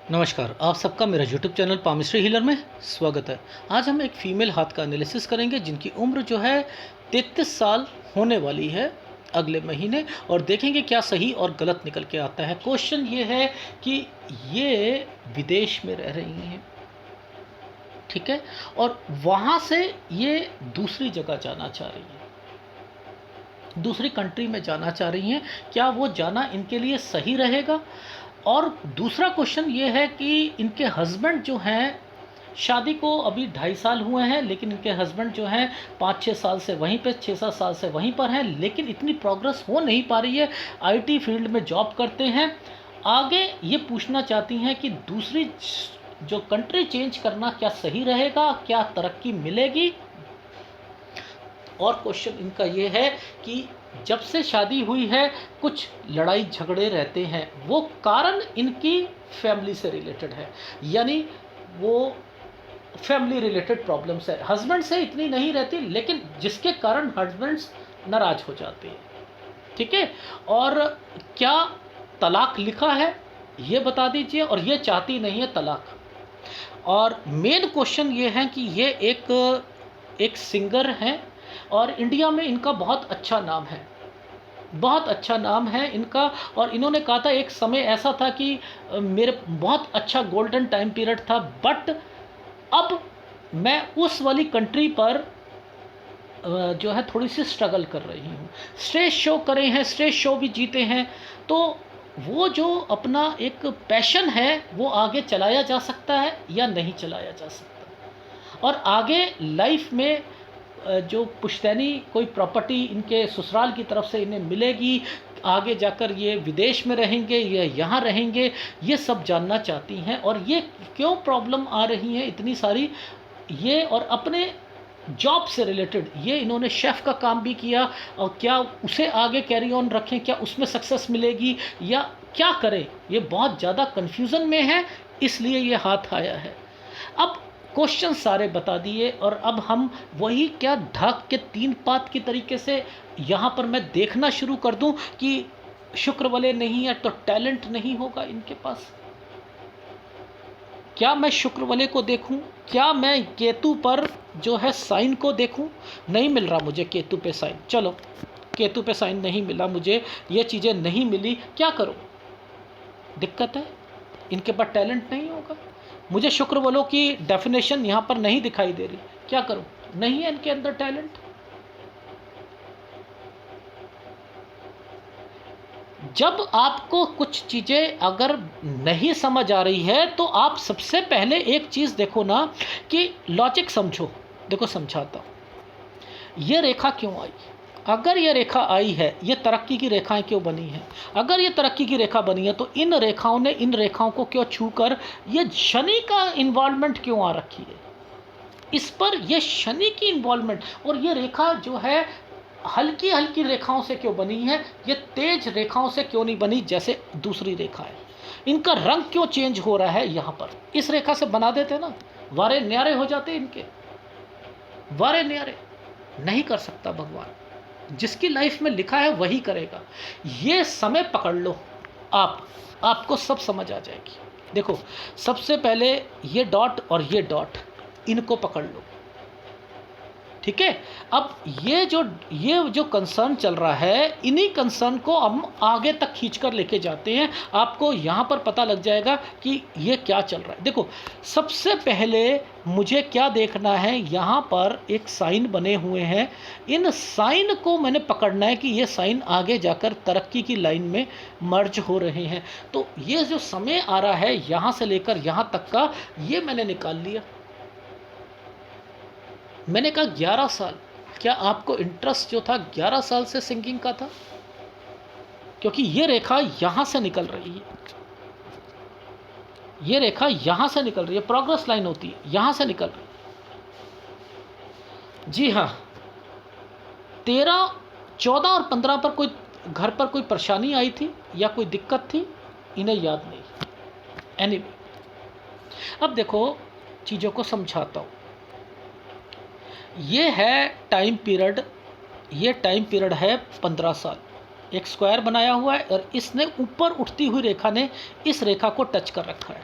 नमस्कार, आप सबका मेरा यूट्यूब चैनल पामिस्ट्री हीलर में स्वागत है। आज हम एक फ़ीमेल हाथ का एनालिसिस करेंगे जिनकी उम्र जो है 33 साल होने वाली है अगले महीने, और देखेंगे क्या सही और गलत निकल के आता है। क्वेश्चन ये है कि ये विदेश में रह रही हैं, ठीक है, और वहाँ से ये दूसरी जगह जाना चाह रही हैं, दूसरी कंट्री में जाना चाह रही हैं। क्या वो जाना इनके लिए सही रहेगा? और दूसरा क्वेश्चन ये है कि इनके हस्बैंड जो हैं, शादी को अभी 2.5 साल हुए हैं, लेकिन इनके हस्बैंड जो हैं 5-6 साल से वहीं पे, 6-7 साल से वहीं पर हैं, लेकिन इतनी प्रोग्रेस हो नहीं पा रही है। आईटी फील्ड में जॉब करते हैं। आगे ये पूछना चाहती हैं कि दूसरी जो कंट्री चेंज करना क्या सही रहेगा, क्या तरक्की मिलेगी। और क्वेश्चन इनका ये है कि जब से शादी हुई है कुछ लड़ाई झगड़े रहते हैं, वो कारण इनकी फैमिली से रिलेटेड है, यानी वो फैमिली रिलेटेड प्रॉब्लम्स है। हस्बैंड से इतनी नहीं रहती, लेकिन जिसके कारण हस्बैंड्स नाराज हो जाते हैं, ठीक है। और क्या तलाक लिखा है ये बता दीजिए, और ये चाहती नहीं है तलाक। और मेन क्वेश्चन ये है कि ये एक सिंगर हैं, और इंडिया में इनका बहुत अच्छा नाम है, बहुत अच्छा नाम है इनका। और इन्होंने कहा था एक समय ऐसा था कि मेरे बहुत अच्छा गोल्डन टाइम पीरियड था, बट अब मैं उस वाली कंट्री पर जो है थोड़ी सी स्ट्रगल कर रही हूँ। स्टेज शो करे हैं, स्टेज शो भी जीते हैं, तो वो जो अपना एक पैशन है वो आगे चलाया जा सकता है या नहीं चलाया जा सकता। और आगे लाइफ में जो पुश्तैनी कोई प्रॉपर्टी इनके ससुराल की तरफ से इन्हें मिलेगी, आगे जाकर ये विदेश में रहेंगे या यहाँ रहेंगे, ये सब जानना चाहती हैं। और ये क्यों प्रॉब्लम आ रही हैं इतनी सारी, ये और अपने जॉब से रिलेटेड, ये इन्होंने शेफ़ का काम भी किया, और क्या उसे आगे कैरी ऑन रखें, क्या उसमें सक्सेस मिलेगी या क्या करें, ये बहुत ज़्यादा कन्फ्यूज़न में है, इसलिए ये हाथ आया है। अब क्वेश्चन सारे बता दिए, और अब हम वही क्या ढक के 3 पात की तरीके से यहाँ पर मैं देखना शुरू कर दूं कि शुक्र वाले नहीं है तो टैलेंट नहीं होगा इनके पास। क्या मैं शुक्र वाले को देखूं, क्या मैं केतु पर जो है साइन को देखूं? नहीं मिल रहा मुझे केतु पे साइन। चलो, केतु पे साइन नहीं मिला मुझे, ये चीज़ें नहीं मिली, क्या करूं? दिक्कत है, इनके पास टैलेंट नहीं होगा। मुझे शुक्र वालों की डेफिनेशन यहाँ पर नहीं दिखाई दे रही, क्या करूं? नहीं है इनके अंदर टैलेंट। जब आपको कुछ चीज़ें अगर नहीं समझ आ रही है, तो आप सबसे पहले एक चीज़ देखो ना, कि लॉजिक समझो। देखो समझाता हूँ, ये रेखा क्यों आई? अगर ये रेखा आई है, ये तरक्की की रेखाएं क्यों बनी हैं? अगर ये तरक्की की रेखा बनी है, तो इन रेखाओं ने इन रेखाओं को क्यों छूकर ये शनि का इन्वॉल्वमेंट क्यों आ रखी है? इस पर ये शनि की इन्वॉल्वमेंट, और ये रेखा जो है हल्की हल्की रेखाओं से क्यों बनी है, ये तेज रेखाओं से क्यों नहीं बनी जैसे दूसरी रेखा है? इनका रंग क्यों चेंज हो रहा है? यहाँ पर इस रेखा से बना देते ना, वारे न्यारे हो जाते इनके, वारे न्यारे। नहीं कर सकता भगवान, जिसकी लाइफ में लिखा है वही करेगा। ये समय पकड़ लो, आपको सब समझ आ जाएगी। देखो, सबसे पहले ये डॉट और ये डॉट, इनको पकड़ लो, ठीक है। अब ये जो कंसर्न चल रहा है, इन्हीं कंसर्न को हम आगे तक खींचकर लेके जाते हैं। आपको यहाँ पर पता लग जाएगा कि ये क्या चल रहा है। देखो, सबसे पहले मुझे क्या देखना है, यहाँ पर एक साइन बने हुए हैं, इन साइन को मैंने पकड़ना है कि ये साइन आगे जाकर तरक्की की लाइन में मर्ज हो रहे हैं। तो ये जो समय आ रहा है यहाँ से लेकर यहाँ तक का, ये मैंने निकाल लिया। मैंने कहा 11 साल, क्या आपको इंटरेस्ट जो था 11 साल से सिंगिंग का था? क्योंकि ये रेखा यहाँ से निकल रही है, ये रेखा यहाँ से निकल रही है, प्रोग्रेस लाइन होती है, यहाँ से निकल रही है। जी हाँ, 13, 14 और 15 पर कोई घर पर कोई परेशानी आई थी या कोई दिक्कत थी, इन्हें याद नहीं। एनीवे, अब देखो चीज़ों को समझाता हूँ। ये है टाइम पीरियड, ये टाइम पीरियड है 15 साल, एक स्क्वायर बनाया हुआ है और इसने ऊपर उठती हुई रेखा ने इस रेखा को टच कर रखा है।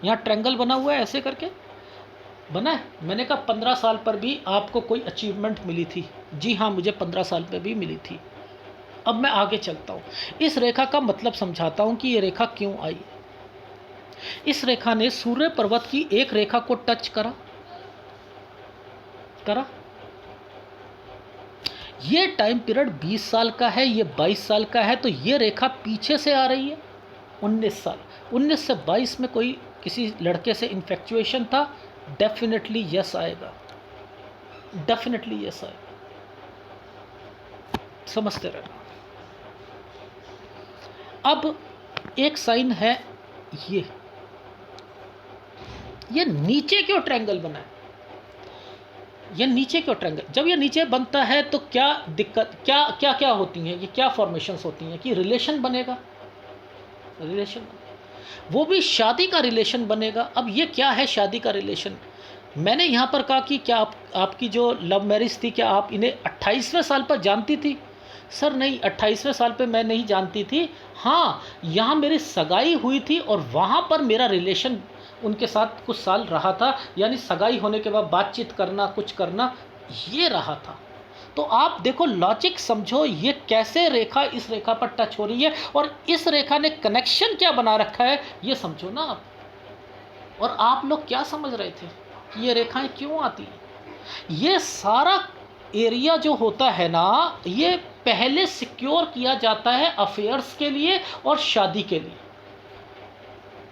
यहाँ ट्रायंगल बना हुआ है, ऐसे करके बना है। मैंने कहा 15 साल पर भी आपको कोई अचीवमेंट मिली थी। जी हाँ, मुझे 15 साल पर भी मिली थी। अब मैं आगे चलता हूँ, इस रेखा का मतलब समझाता हूँ कि ये रेखा क्यों आई। इस रेखा ने सूर्य पर्वत की एक रेखा को टच करा करा ये टाइम पीरियड 20 साल का है, ये 22 साल का है, तो ये रेखा पीछे से आ रही है 19 साल। 19 से 22 में कोई किसी लड़के से इन्फेक्चुएशन था, डेफिनेटली यस आएगा, डेफिनेटली यस आएगा। समझते रहना। अब एक साइन है, ये नीचे क्यों ट्रायंगल बना है? ये नीचे क्यों ट्रायंगल? जब ये नीचे बनता है तो क्या दिक्कत, क्या होती हैं, ये क्या फॉर्मेशंस होती हैं कि रिलेशन बनेगा, रिलेशन, वो भी शादी का रिलेशन बनेगा। अब ये क्या है शादी का रिलेशन? मैंने यहाँ पर कहा कि क्या आपकी जो लव मैरिज थी, क्या आप इन्हें 28वें साल पर जानती थी? सर नहीं, 28वें साल पे मैं नहीं जानती थी। हाँ, यहाँ मेरी सगाई हुई थी और वहाँ पर मेरा रिलेशन उनके साथ कुछ साल रहा था, यानी सगाई होने के बाद बातचीत करना, कुछ करना, ये रहा था। तो आप देखो, लॉजिक समझो, ये कैसे रेखा इस रेखा पर टच हो रही है और इस रेखा ने कनेक्शन क्या बना रखा है, ये समझो ना आप। और आप लोग क्या समझ रहे थे कि ये रेखाएं क्यों आती हैं? ये सारा एरिया जो होता है ना, ये पहले सिक्योर किया जाता है अफेयर्स के लिए और शादी के लिए,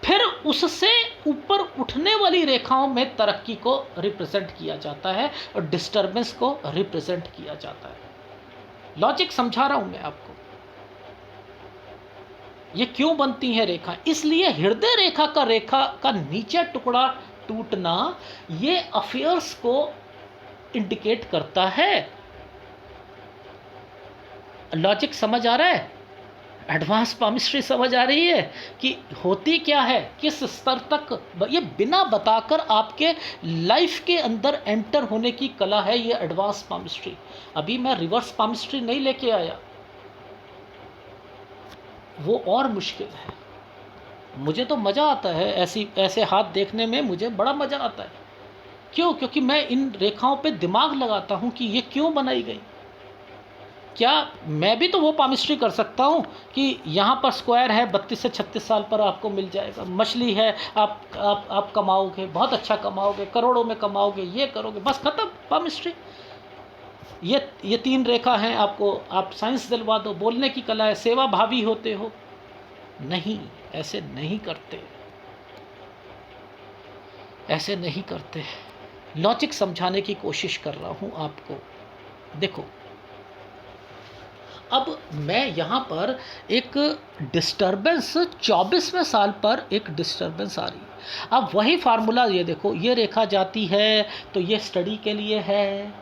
फिर उससे ऊपर उठने वाली रेखाओं में तरक्की को रिप्रेजेंट किया जाता है और डिस्टर्बेंस को रिप्रेजेंट किया जाता है। लॉजिक समझा रहा हूं मैं आपको। ये क्यों बनती हैं रेखा? इसलिए हृदय रेखा का नीचे टुकड़ा टूटना ये अफेयर्स को इंडिकेट करता है। लॉजिक समझ आ रहा है? एडवांस पामिस्ट्री समझ आ रही है कि होती क्या है, किस स्तर तक, ये बिना बताकर आपके लाइफ के अंदर एंटर होने की कला है ये एडवांस पामिस्ट्री। अभी मैं रिवर्स पामिस्ट्री नहीं लेके आया, वो और मुश्किल है। मुझे तो मज़ा आता है ऐसे हाथ देखने में, मुझे बड़ा मज़ा आता है। क्यों? क्योंकि मैं इन रेखाओं पे दिमाग लगाता हूँ कि ये क्यों बनाई गई। क्या मैं भी तो वो पामिस्ट्री कर सकता हूँ कि यहाँ पर स्क्वायर है, 32 से 36 साल पर आपको मिल जाएगा, मछली है, आप कमाओगे, बहुत अच्छा कमाओगे, करोड़ों में कमाओगे, ये करोगे, बस खत्म पामिस्ट्री। ये 3 रेखा हैं, आपको आप साइंस दिलवा दो, बोलने की कला है, सेवा भावी होते हो। नहीं, ऐसे नहीं करते, ऐसे नहीं करते। लॉजिक समझाने की कोशिश कर रहा हूँ आपको। देखो, अब मैं यहाँ पर एक डिस्टर्बेंस 24वें साल पर एक डिस्टर्बेंस आ रही है। अब वही फार्मूला, ये देखो, ये रेखा जाती है तो ये स्टडी के लिए है,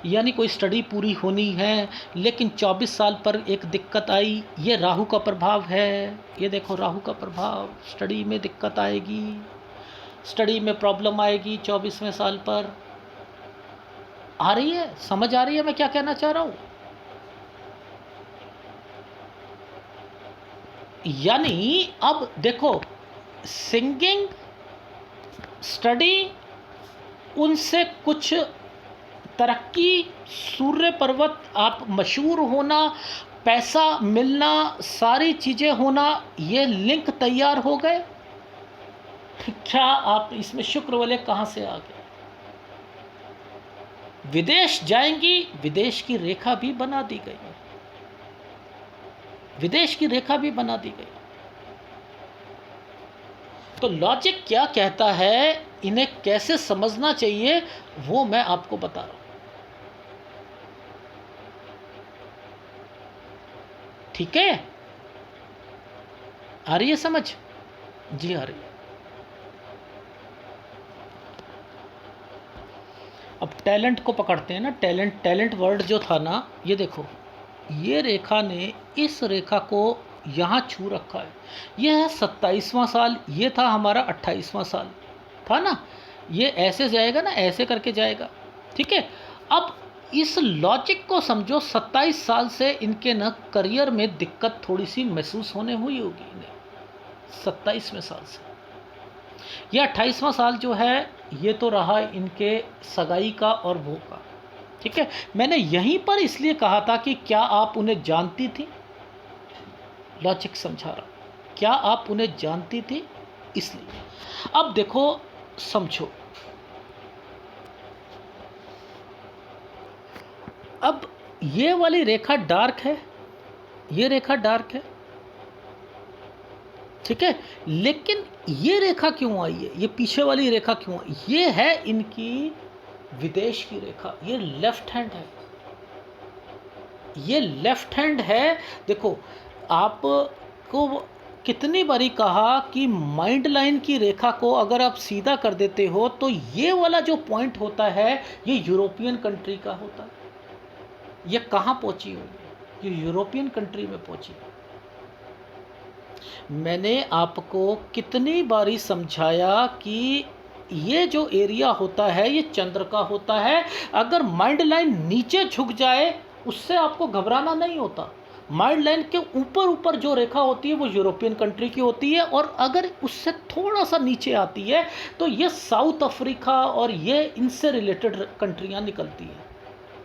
यानी कोई स्टडी पूरी होनी है, लेकिन 24 साल पर एक दिक्कत आई, ये राहु का प्रभाव है। ये देखो, राहु का प्रभाव, स्टडी में दिक्कत आएगी, स्टडी में प्रॉब्लम आएगी 24वें साल पर। आ रही है? समझ आ रही है मैं क्या कहना चाह रहा हूँ? यानी अब देखो, सिंगिंग, स्टडी, उनसे कुछ तरक्की, सूर्य पर्वत, आप मशहूर होना, पैसा मिलना, सारी चीज़ें होना, ये लिंक तैयार हो गए। क्या आप इसमें शुक्र वाले कहाँ से आ गए? विदेश जाएंगी, विदेश की रेखा भी बना दी गई, विदेश की रेखा भी बना दी गई। तो लॉजिक क्या कहता है, इन्हें कैसे समझना चाहिए, वो मैं आपको बता रहा हूं। ठीक है? आ रही है समझ? जी आ रही है। अब टैलेंट को पकड़ते हैं ना। टैलेंट वर्ड जो था ना, ये देखो, ये रेखा ने इस रेखा को यहाँ छू रखा है। ये है 27वां साल, ये था हमारा 28वां साल, था ना। ये ऐसे जाएगा ना, ऐसे करके जाएगा। ठीक है? अब इस लॉजिक को समझो, 27 साल से इनके न करियर में दिक्कत थोड़ी सी महसूस होने हुई होगी इन्हें, 27वें साल से। यह 28वां साल जो है ये तो रहा इनके सगाई का और वो का, ठीक है। मैंने यहीं पर इसलिए कहा था कि क्या आप उन्हें जानती थी, लॉजिक समझा रहा, क्या आप उन्हें जानती थी, इसलिए। अब देखो समझो, अब ये वाली रेखा डार्क है, ये रेखा डार्क है, ठीक है। लेकिन ये रेखा क्यों आई है, ये पीछे वाली रेखा क्यों आई, ये है इनकी विदेश की रेखा, ये लेफ्ट हैंड है, ये लेफ्ट हैंड है। देखो आपको कितनी बारी कहा कि माइंड लाइन की रेखा को अगर आप सीधा कर देते हो तो ये वाला जो पॉइंट होता है ये यूरोपियन कंट्री का होता है। ये कहाँ पहुंची हुई है, ये यूरोपियन कंट्री में पहुंची। मैंने आपको कितनी बारी समझाया कि ये जो एरिया होता है ये चंद्र का होता है। अगर माइंड लाइन नीचे झुक जाए उससे आपको घबराना नहीं होता। माइंड लाइन के ऊपर ऊपर जो रेखा होती है वो यूरोपियन कंट्री की होती है, और अगर उससे थोड़ा सा नीचे आती है तो ये साउथ अफ्रीका और ये इनसे रिलेटेड कंट्रियां निकलती हैं,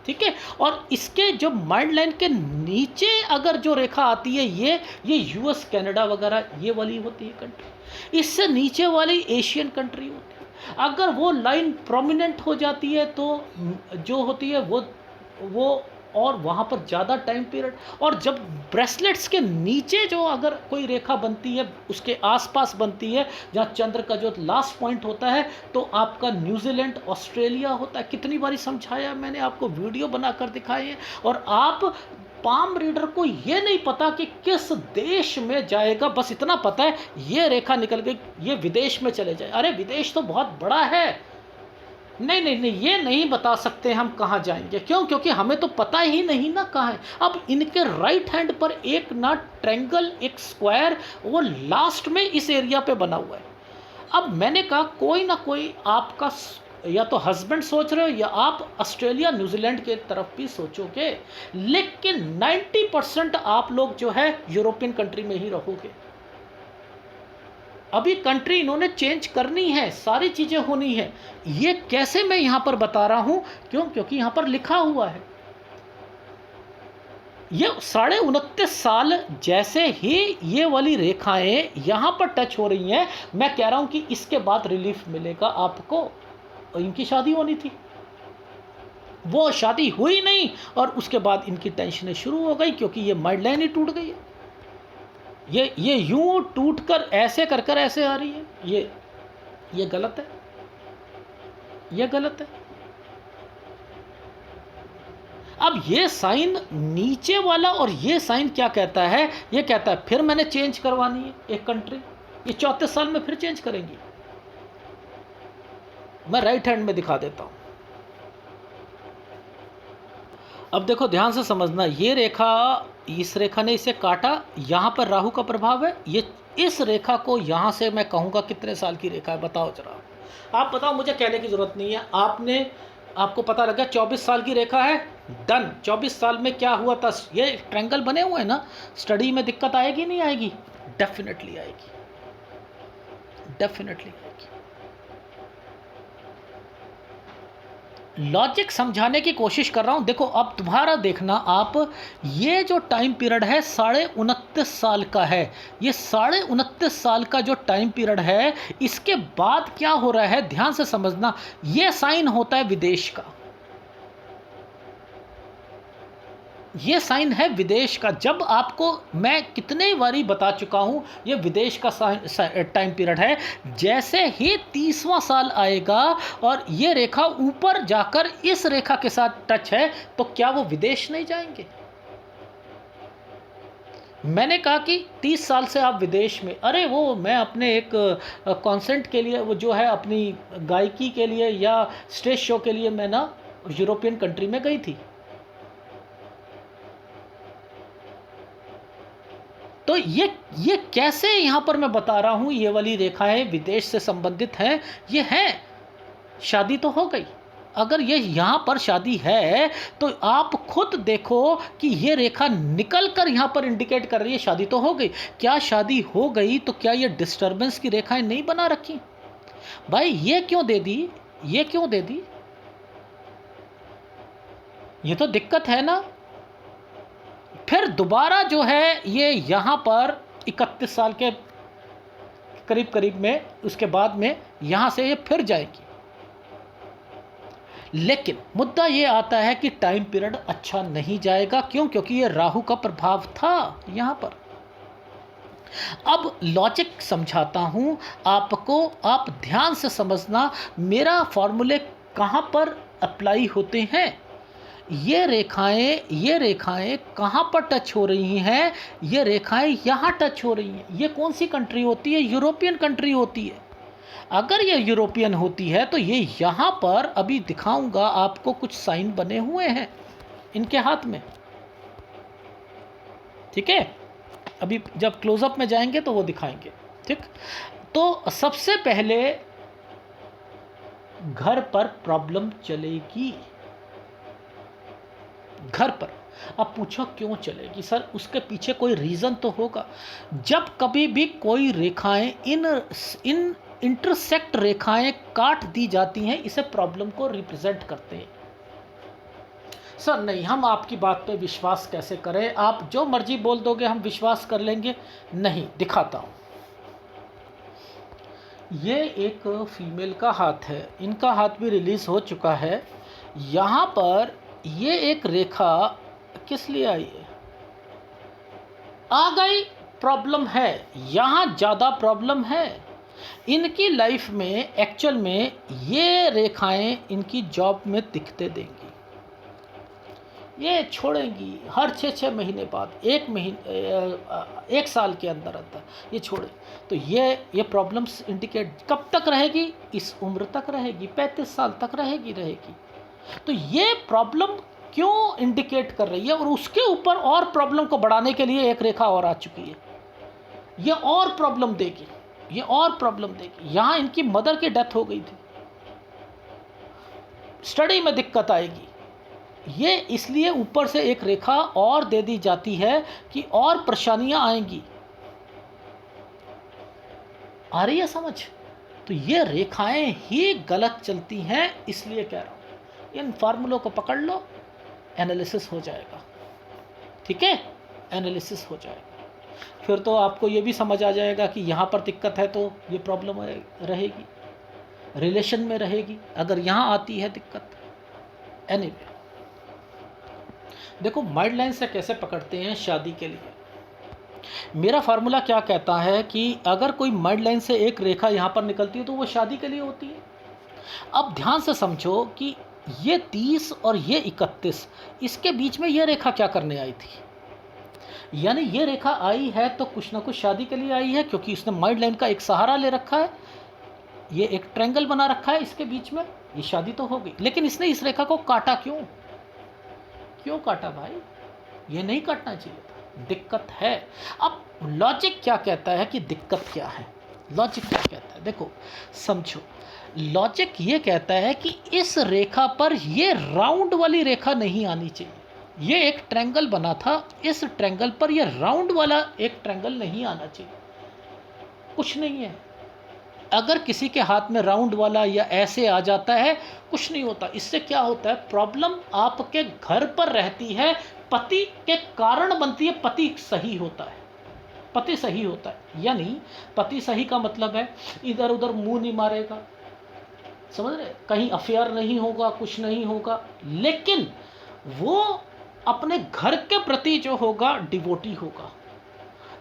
ठीक है। और इसके जो माइंड लाइन के नीचे अगर जो रेखा आती है ये यूएस कनाडा वगैरह ये वाली होती है कंट्री, इससे नीचे वाली एशियन कंट्री होती है। अगर वो लाइन प्रोमिनेंट हो जाती है तो जो होती है वो और वहाँ पर ज़्यादा टाइम पीरियड, और जब ब्रेसलेट्स के नीचे जो अगर कोई रेखा बनती है उसके आसपास बनती है जहाँ चंद्र का जो लास्ट पॉइंट होता है तो आपका न्यूजीलैंड ऑस्ट्रेलिया होता है। कितनी बारी समझाया मैंने आपको, वीडियो बनाकर दिखाए हैं। और आप पाम रीडर को ये नहीं पता कि किस देश में जाएगा, बस इतना पता है ये रेखा निकल गई ये विदेश में चले जाए। अरे विदेश तो बहुत बड़ा है, नहीं नहीं नहीं, ये नहीं बता सकते हम कहाँ जाएंगे, क्यों, क्योंकि हमें तो पता ही नहीं ना कहाँ है। अब इनके राइट हैंड पर एक ना ट्रायंगल एक स्क्वायर वो लास्ट में इस एरिया पे बना हुआ है। अब मैंने कहा कोई ना कोई आपका या तो हस्बैंड सोच रहे हो या आप ऑस्ट्रेलिया न्यूजीलैंड के तरफ भी सोचोगे, लेकिन 90% आप लोग जो है यूरोपियन कंट्री में ही रहोगे। अभी कंट्री इन्होंने चेंज करनी है, सारी चीज़ें होनी है। ये कैसे मैं यहाँ पर बता रहा हूँ, क्यों, क्योंकि यहाँ पर लिखा हुआ है। ये 29.5 साल जैसे ही ये वाली रेखाएं यहाँ पर टच हो रही हैं, मैं कह रहा हूँ कि इसके बाद रिलीफ मिलेगा आपको। और इनकी शादी होनी थी, वो शादी हुई नहीं, और उसके बाद इनकी टेंशनें शुरू हो गई क्योंकि ये माइंड लाइन ही टूट गई है। ये यूं टूट कर ऐसे कर कर ऐसे आ रही है, ये गलत है, ये गलत है। अब ये साइन नीचे वाला और ये साइन क्या कहता है, ये कहता है फिर मैंने चेंज करवानी है एक कंट्री, ये 34 साल में फिर चेंज करेंगी। मैं राइट हैंड में दिखा देता हूं। अब देखो ध्यान से समझना, ये रेखा, इस रेखा ने इसे काटा, यहाँ पर राहु का प्रभाव है। ये इस रेखा को यहाँ से मैं कहूँगा कितने साल की रेखा है, बताओ जरा। आप बताओ, मुझे कहने की ज़रूरत नहीं है, आपको पता लगा 24 साल की रेखा है, डन। 24 साल में क्या हुआ था, ये ट्रायंगल बने हुए हैं ना, स्टडी में दिक्कत आएगी नहीं आएगी, डेफिनेटली आएगी, डेफिनेटली आएगी। लॉजिक समझाने की कोशिश कर रहा हूं। देखो अब दोबारा देखना आप, ये जो टाइम पीरियड है 29.5 साल का है, ये 29.5 साल का जो टाइम पीरियड है, इसके बाद क्या हो रहा है ध्यान से समझना। ये साइन होता है विदेश का, ये साइन है विदेश का। जब आपको मैं कितने बारी बता चुका हूं ये विदेश का टाइम पीरियड है। जैसे ही 30वां साल आएगा और ये रेखा ऊपर जाकर इस रेखा के साथ टच है तो क्या वो विदेश नहीं जाएंगे। मैंने कहा कि 30 साल से आप विदेश में, अरे वो मैं अपने एक कॉन्सर्ट के लिए, वो जो है अपनी गायकी के लिए या स्टेज शो के लिए मैं ना यूरोपियन कंट्री में गई थी। तो ये कैसे यहाँ पर मैं बता रहा हूँ, ये वाली रेखाएं विदेश से संबंधित हैं, ये हैं। शादी तो हो गई, अगर ये यहाँ पर शादी है तो आप खुद देखो कि ये रेखा निकल कर यहाँ पर इंडिकेट कर रही है शादी तो हो गई। क्या शादी हो गई तो क्या ये डिस्टर्बेंस की रेखाएं नहीं बना रखी? भाई ये क्यों दे दी, ये क्यों दे दी? ये तो दिक्कत है ना। फिर दोबारा जो है ये यहाँ पर 31 साल के करीब करीब में, उसके बाद में यहाँ से ये फिर जाएगी। लेकिन मुद्दा ये आता है कि टाइम पीरियड अच्छा नहीं जाएगा। क्यों? क्योंकि ये राहु का प्रभाव था यहाँ पर। अब लॉजिक समझाता हूँ आपको, आप ध्यान से समझना मेरा फॉर्मूले कहाँ पर अप्लाई होते हैं। ये रेखाएं कहाँ पर टच हो रही हैं? ये रेखाएं यहाँ टच हो रही हैं। ये कौन सी कंट्री होती है? यूरोपियन कंट्री होती है। अगर ये यूरोपियन होती है तो ये यहाँ पर, अभी दिखाऊंगा आपको, कुछ साइन बने हुए हैं इनके हाथ में, ठीक है? अभी जब क्लोजअप में जाएंगे तो वो दिखाएंगे, ठीक? तो सबसे पहले घर पर प्रॉब्लम चलेगी, घर पर। अब पूछो क्यों चलेगी सर? उसके पीछे कोई रीज़न तो होगा। जब कभी भी कोई रेखाएं इन इंटरसेक्ट रेखाएं काट दी जाती हैं, इसे प्रॉब्लम को रिप्रेजेंट करते हैं। सर नहीं, हम आपकी बात पे विश्वास कैसे करें? आप जो मर्जी बोल दोगे हम विश्वास कर लेंगे। नहीं, दिखाता हूँ। ये एक फीमेल का हाथ है, इनका हाथ भी रिलीज़ हो चुका है। यहाँ पर ये एक रेखा किस लिए आई है? आ गई, प्रॉब्लम है, यहाँ ज़्यादा प्रॉब्लम है। इनकी लाइफ में एक्चुअल में ये रेखाएं इनकी जॉब में दिखते देंगी। ये छोड़ेंगी हर 6-6 महीने बाद, एक साल के अंदर अंदर ये छोड़े। तो ये प्रॉब्लम्स इंडिकेट कब तक रहेगी? इस उम्र तक रहेगी, 35 साल तक रहेगी। तो ये प्रॉब्लम क्यों इंडिकेट कर रही है? और उसके ऊपर और प्रॉब्लम को बढ़ाने के लिए एक रेखा और आ चुकी है। ये और प्रॉब्लम देगी, ये और प्रॉब्लम देगी। यहाँ इनकी मदर की डेथ हो गई थी, स्टडी में दिक्कत आएगी। ये इसलिए ऊपर से एक रेखा और दे दी जाती है कि और परेशानियां आएंगी। आ रही है समझ? तो ये रेखाएं ही गलत चलती हैं, इसलिए कह रहा हूं। इन फार्मूलों को पकड़ लो, एनालिसिस हो जाएगा, ठीक है? एनालिसिस हो जाएगा। फिर तो आपको ये भी समझ आ जाएगा कि यहाँ पर दिक्कत है तो ये प्रॉब्लम रहेगी, रिलेशन में रहेगी अगर यहाँ आती है दिक्कत। एनीवे, देखो माइंड लाइन से कैसे पकड़ते हैं शादी के लिए। मेरा फार्मूला क्या कहता है कि अगर कोई माइंड लाइन से एक रेखा यहाँ पर निकलती है तो वो शादी के लिए होती है। अब ध्यान से समझो कि ये 30 और ये 31, इसके बीच में ये रेखा क्या करने आई थी? यानी ये रेखा आई है तो कुछ ना कुछ शादी के लिए आई है, क्योंकि इसने माइंड लाइन का एक सहारा ले रखा है। ये एक ट्रायंगल बना रखा है इसके बीच में, ये शादी तो हो गई। लेकिन इसने इस रेखा को काटा क्यों? क्यों काटा भाई? ये नहीं काटना चाहिए था, दिक्कत है। अब लॉजिक क्या कहता है कि दिक्कत क्या है? लॉजिक क्या कहता है? देखो समझो, लॉजिक ये कहता है कि इस रेखा पर ये राउंड वाली रेखा नहीं आनी चाहिए। ये एक ट्रायंगल बना था, इस ट्रायंगल पर ये राउंड वाला एक ट्रायंगल नहीं आना चाहिए। कुछ नहीं है, अगर किसी के हाथ में राउंड वाला या ऐसे आ जाता है कुछ नहीं होता। इससे क्या होता है? प्रॉब्लम आपके घर पर रहती है, पति के कारण बनती है। पति सही होता है, पति सही होता है, यानी पति सही का मतलब है इधर उधर मुंह नहीं मारेगा, समझ रहे? कहीं अफेयर नहीं होगा, कुछ नहीं होगा, लेकिन वो अपने घर के प्रति जो होगा डिवोटी होगा।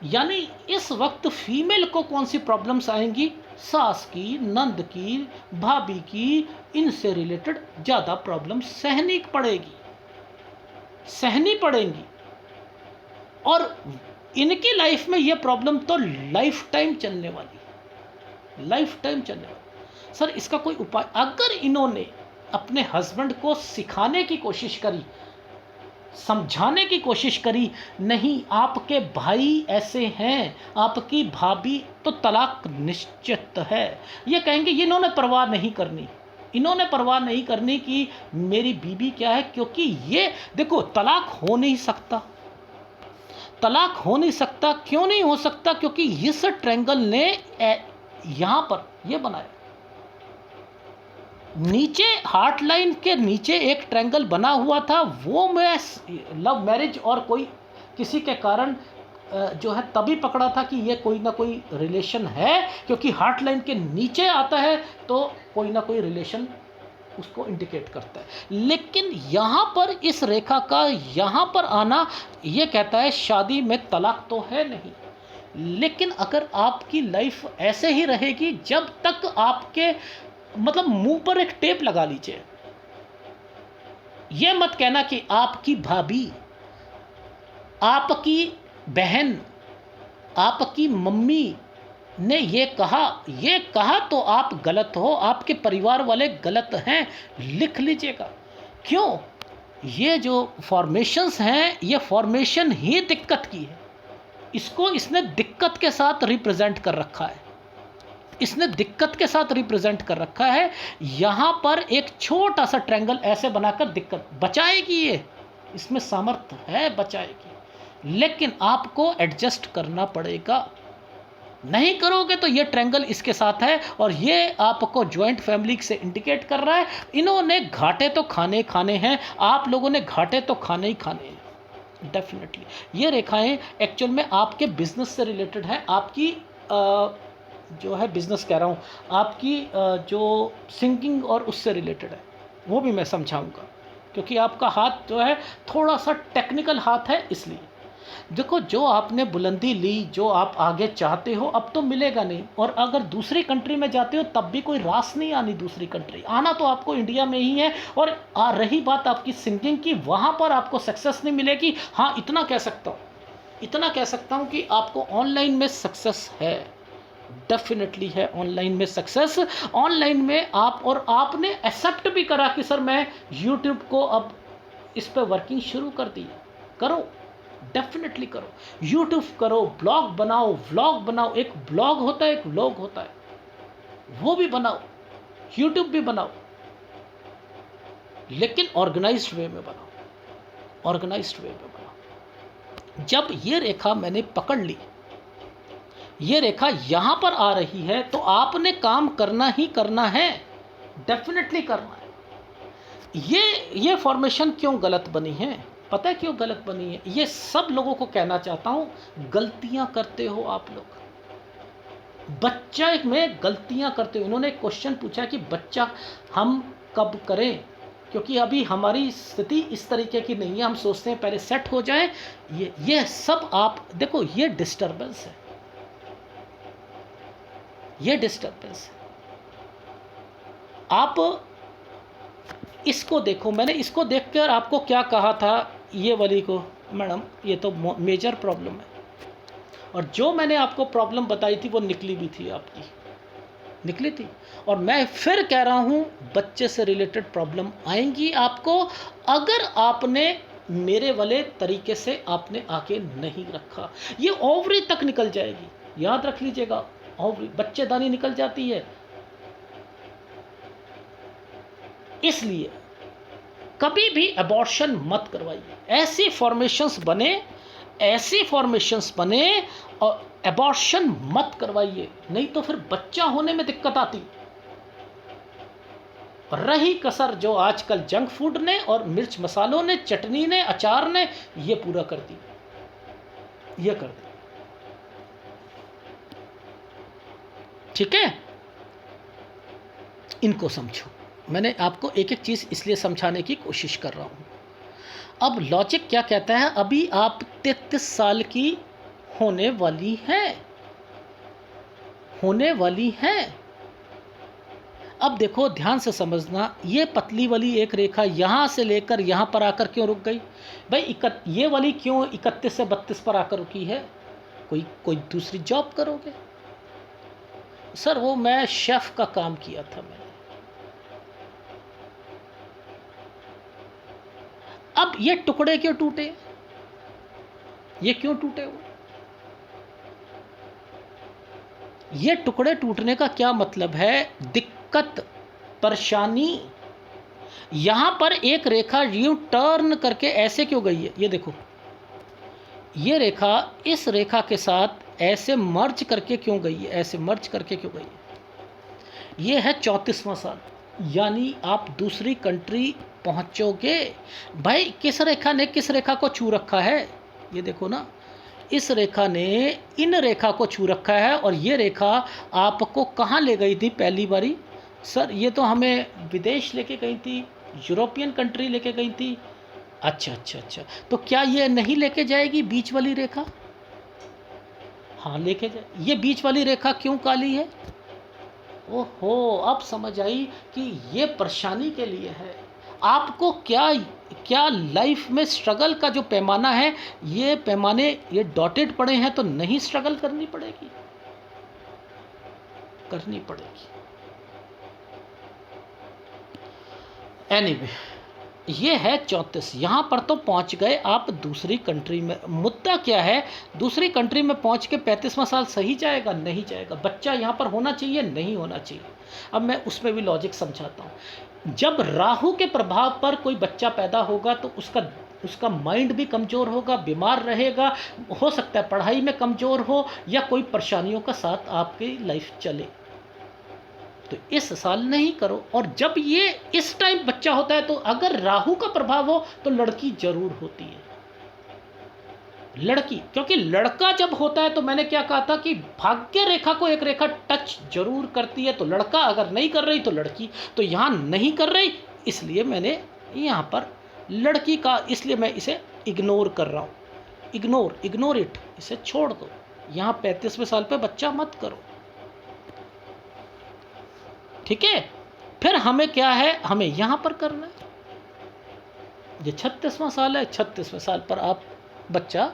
यानी इस वक्त फीमेल को कौन सी प्रॉब्लम्स आएंगी? सास की, नंद की, भाभी की, इनसे रिलेटेड ज़्यादा प्रॉब्लम सहनी पड़ेंगी। और इनकी लाइफ में ये प्रॉब्लम तो लाइफ टाइम चलने वाली, लाइफ टाइम चलने वाली। सर इसका कोई उपाय? अगर इन्होंने अपने हस्बैंड को सिखाने की कोशिश करी, समझाने की कोशिश करी, नहीं आपके भाई ऐसे हैं, आपकी भाभी, तो तलाक निश्चित है। ये कहेंगे इन्होंने परवाह नहीं करनी, इन्होंने परवाह नहीं करनी कि मेरी बीवी क्या है, क्योंकि ये देखो तलाक हो नहीं सकता। तलाक हो नहीं सकता, क्यों नहीं हो सकता? क्योंकि इस ट्रायंगल ने यहां पर ये बनाया, नीचे हार्ट लाइन के नीचे एक ट्रायंगल बना हुआ था, वो मैं लव मैरिज और कोई किसी के कारण जो है तभी पकड़ा था कि ये कोई ना कोई रिलेशन है, क्योंकि हार्ट लाइन के नीचे आता है तो कोई ना कोई रिलेशन उसको इंडिकेट करता है। लेकिन यहाँ पर इस रेखा का यहाँ पर आना ये कहता है शादी में तलाक तो है नहीं, लेकिन अगर आपकी लाइफ ऐसे ही रहेगी जब तक आपके मतलब मुंह पर एक टेप लगा लीजिए, ये मत कहना कि आपकी भाभी, आपकी बहन, आपकी मम्मी ने ये कहा तो आप गलत हो, आपके परिवार वाले गलत हैं, लिख लीजिएगा। क्यों? ये जो फॉर्मेशंस हैं ये फॉर्मेशन ही दिक्कत की है, इसको इसने दिक्कत के साथ रिप्रेजेंट कर रखा है, इसने दिक्कत के साथ रिप्रेजेंट कर रखा है। यहां पर एक छोटा सा ट्रायंगल ऐसे बनाकर दिक्कत बचाएगी, ये इसमें सामर्थ्य है बचाएगी, लेकिन आपको एडजस्ट करना पड़ेगा। नहीं करोगे तो ये ट्रायंगल इसके साथ है और ये आपको जॉइंट फैमिली से इंडिकेट कर रहा है। इन्होंने घाटे तो खाने हैं, आप लोगों ने घाटे तो खाने ही खाने हैं डेफिनेटली। ये रेखाएं एक्चुअल में आपके बिजनेस से रिलेटेड है, आपकी जो है बिजनेस कह रहा हूँ, आपकी जो सिंगिंग और उससे रिलेटेड है, वो भी मैं समझाऊंगा, क्योंकि आपका हाथ जो है थोड़ा सा टेक्निकल हाथ है। इसलिए देखो, जो आपने बुलंदी ली, जो आप आगे चाहते हो, अब तो मिलेगा नहीं। और अगर दूसरी कंट्री में जाते हो तब भी कोई रास नहीं आनी, दूसरी कंट्री आना तो आपको इंडिया में ही है। और रही बात आपकी सिंगिंग की, वहाँ पर आपको सक्सेस नहीं मिलेगी। हाँ, इतना कह सकता हूँ कि आपको ऑनलाइन में सक्सेस है, डेफिनेटली है ऑनलाइन में सक्सेस। ऑनलाइन में आपने एक्सेप्ट भी करा कि सर मैं यूट्यूब को अब इस पर वर्किंग शुरू कर दी। करो, डेफिनेटली करो, यूट्यूब करो, ब्लॉग बनाओ। एक ब्लॉग होता है, एक व्लॉग होता है, वो भी बनाओ, यूट्यूब भी बनाओ, लेकिन ऑर्गेनाइज्ड वे में बनाओ, ऑर्गेनाइज्ड वे में बनाओ। जब ये रेखा मैंने पकड़ ली, ये रेखा यहां पर आ रही है, तो आपने काम करना ही करना है, डेफिनेटली करना है। ये फॉर्मेशन क्यों गलत बनी है? पता है क्यों गलत बनी है? ये सब लोगों को कहना चाहता हूं, गलतियां करते हो आप लोग, बच्चा में गलतियां करते हो। उन्होंने क्वेश्चन पूछा कि बच्चा हम कब करें, क्योंकि अभी हमारी स्थिति इस तरीके की नहीं है, हम सोचते हैं पहले सेट हो जाए। ये सब आप देखो, ये डिस्टर्बेंस है, ये डिस्टर्बेंस है। आप इसको देखो, मैंने इसको देखकर आपको क्या कहा था, ये वाली को, मैडम ये तो मेजर प्रॉब्लम है, और जो मैंने आपको प्रॉब्लम बताई थी वो निकली भी थी, आपकी निकली थी। और मैं फिर कह रहा हूँ, बच्चे से रिलेटेड प्रॉब्लम आएंगी आपको, अगर आपने मेरे वाले तरीके से आपने आके नहीं रखा। ये ओवरी तक निकल जाएगी, याद रख लीजिएगा, ओवरी बच्चेदानी निकल जाती है। इसलिए कभी भी अबॉर्शन मत करवाइए। ऐसी फॉर्मेशंस बने और अबॉर्शन मत करवाइए, नहीं तो फिर बच्चा होने में दिक्कत आती। रही कसर जो आजकल जंक फूड ने और मिर्च मसालों ने, चटनी ने, अचार ने ये पूरा कर दी, ये कर दी। ठीक है, इनको समझो। मैंने आपको एक एक चीज़ इसलिए समझाने की कोशिश कर रहा हूँ। अब लॉजिक क्या कहता है, अभी आप 33 साल की होने वाली हैं। अब देखो, ध्यान से समझना, ये पतली वाली एक रेखा यहाँ से लेकर यहाँ पर आकर क्यों रुक गई भाई? ये वाली क्यों 31 से 32 पर आकर रुकी है? कोई दूसरी जॉब करोगे? सर वो मैं शेफ का काम किया था मैंने। अब ये टुकड़े क्यों टूटे? ये क्यों टूटे हुए? ये टुकड़े टूटने का क्या मतलब है? दिक्कत परेशानी। यहाँ पर एक रेखा यूं टर्न करके ऐसे क्यों गई है, ये देखो, ये रेखा इस रेखा के साथ ऐसे मर्ज करके क्यों गई है, ऐसे मर्ज करके क्यों गई है। ये है 34वां साल, यानी आप दूसरी कंट्री पहुँचोगे। भाई किस रेखा ने किस रेखा को छू रखा है, ये देखो ना, इस रेखा ने इन रेखा को छू रखा है। और ये रेखा आपको कहाँ ले गई थी पहली बारी, सर ये तो हमें विदेश लेके गई थी, यूरोपियन कंट्री लेके गई थी। अच्छा अच्छा अच्छा, तो क्या ये नहीं लेके जाएगी बीच वाली रेखा? हाँ लेके जाए। ये बीच वाली रेखा क्यों काली है? ओहो, अब समझ आई कि ये परेशानी के लिए है। आपको क्या क्या लाइफ में स्ट्रगल का जो पैमाना है, ये पैमाने ये डॉटेड पड़े हैं तो नहीं स्ट्रगल करनी पड़ेगी, करनी पड़ेगी। एनीवे, ये है 34। यहाँ पर तो पहुँच गए आप दूसरी कंट्री में। मुद्दा क्या है, दूसरी कंट्री में पहुँच के 35वां साल सही जाएगा, नहीं जाएगा। बच्चा यहाँ पर होना चाहिए, नहीं होना चाहिए। अब मैं उसमें भी लॉजिक समझाता हूँ। जब राहु के प्रभाव पर कोई बच्चा पैदा होगा तो उसका माइंड भी कमज़ोर होगा, बीमार रहेगा, हो सकता है पढ़ाई में कमज़ोर हो या कोई परेशानियों का साथ आपकी लाइफ चले। तो इस साल नहीं करो। और जब ये इस टाइम बच्चा होता है तो अगर राहु का प्रभाव हो तो लड़की जरूर होती है, लड़की। क्योंकि लड़का जब होता है तो मैंने क्या कहा था कि भाग्य रेखा को एक रेखा टच जरूर करती है। तो लड़का अगर नहीं कर रही तो लड़की, तो यहाँ नहीं कर रही, इसलिए मैंने यहाँ पर लड़की का, इसलिए मैं इसे इग्नोर कर रहा हूँ। इग्नोर इट, इसे छोड़ दो। यहाँ 35वें साल पे बच्चा मत करो, ठीक है। फिर हमें क्या है, हमें यहां पर करना है। ये 36वां साल है, 36वें साल पर आप बच्चा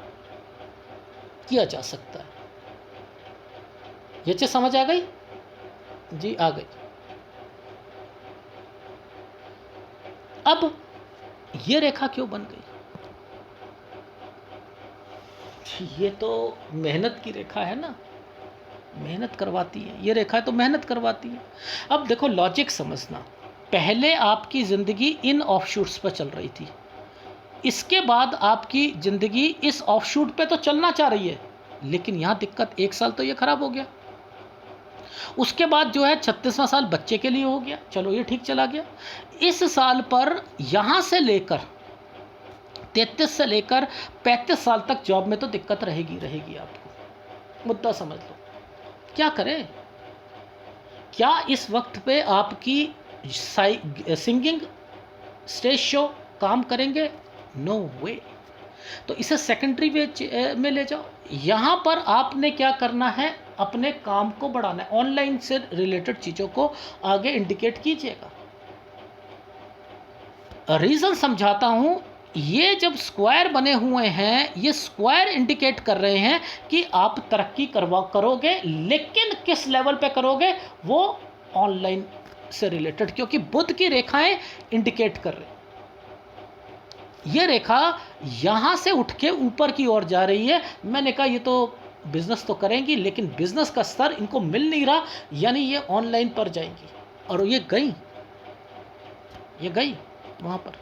किया जा सकता है। ये चीज समझ आ गई जी? आ गई। अब ये रेखा क्यों बन गई? ये तो मेहनत की रेखा है ना, मेहनत करवाती है ये रेखा, तो मेहनत करवाती है। अब देखो लॉजिक समझना, पहले आपकी ज़िंदगी इन ऑफशूट्स पर चल रही थी, इसके बाद आपकी ज़िंदगी इस ऑफशूट पे तो चलना चाह रही है, लेकिन यहाँ दिक्कत, एक साल तो ये खराब हो गया। उसके बाद जो है 36वां साल बच्चे के लिए हो गया, चलो ये ठीक चला गया। इस साल पर यहाँ से लेकर 33 से लेकर 35 साल तक जॉब में तो दिक्कत रहेगी आपको। मुद्दा समझ लो, क्या करें? क्या इस वक्त पे आपकी सिंगिंग स्टेज शो काम करेंगे? नो वे। तो इसे सेकेंडरी में ले जाओ। यहाँ पर आपने क्या करना है, अपने काम को बढ़ाना है, ऑनलाइन से रिलेटेड चीज़ों को आगे इंडिकेट कीजिएगा। रीज़न समझाता हूँ। ये जब स्क्वायर बने हुए हैं, ये स्क्वायर इंडिकेट कर रहे हैं कि आप तरक्की करोगे, लेकिन किस लेवल पे करोगे, वो ऑनलाइन से रिलेटेड, क्योंकि बुध की रेखाएं इंडिकेट कर रहे हैं। ये रेखा यहाँ से उठ के ऊपर की ओर जा रही है। मैंने कहा ये तो बिजनेस तो करेंगी, लेकिन बिजनेस का स्तर इनको मिल नहीं रहा, यानी ये ऑनलाइन पर जाएंगी। और ये गई वहाँ पर,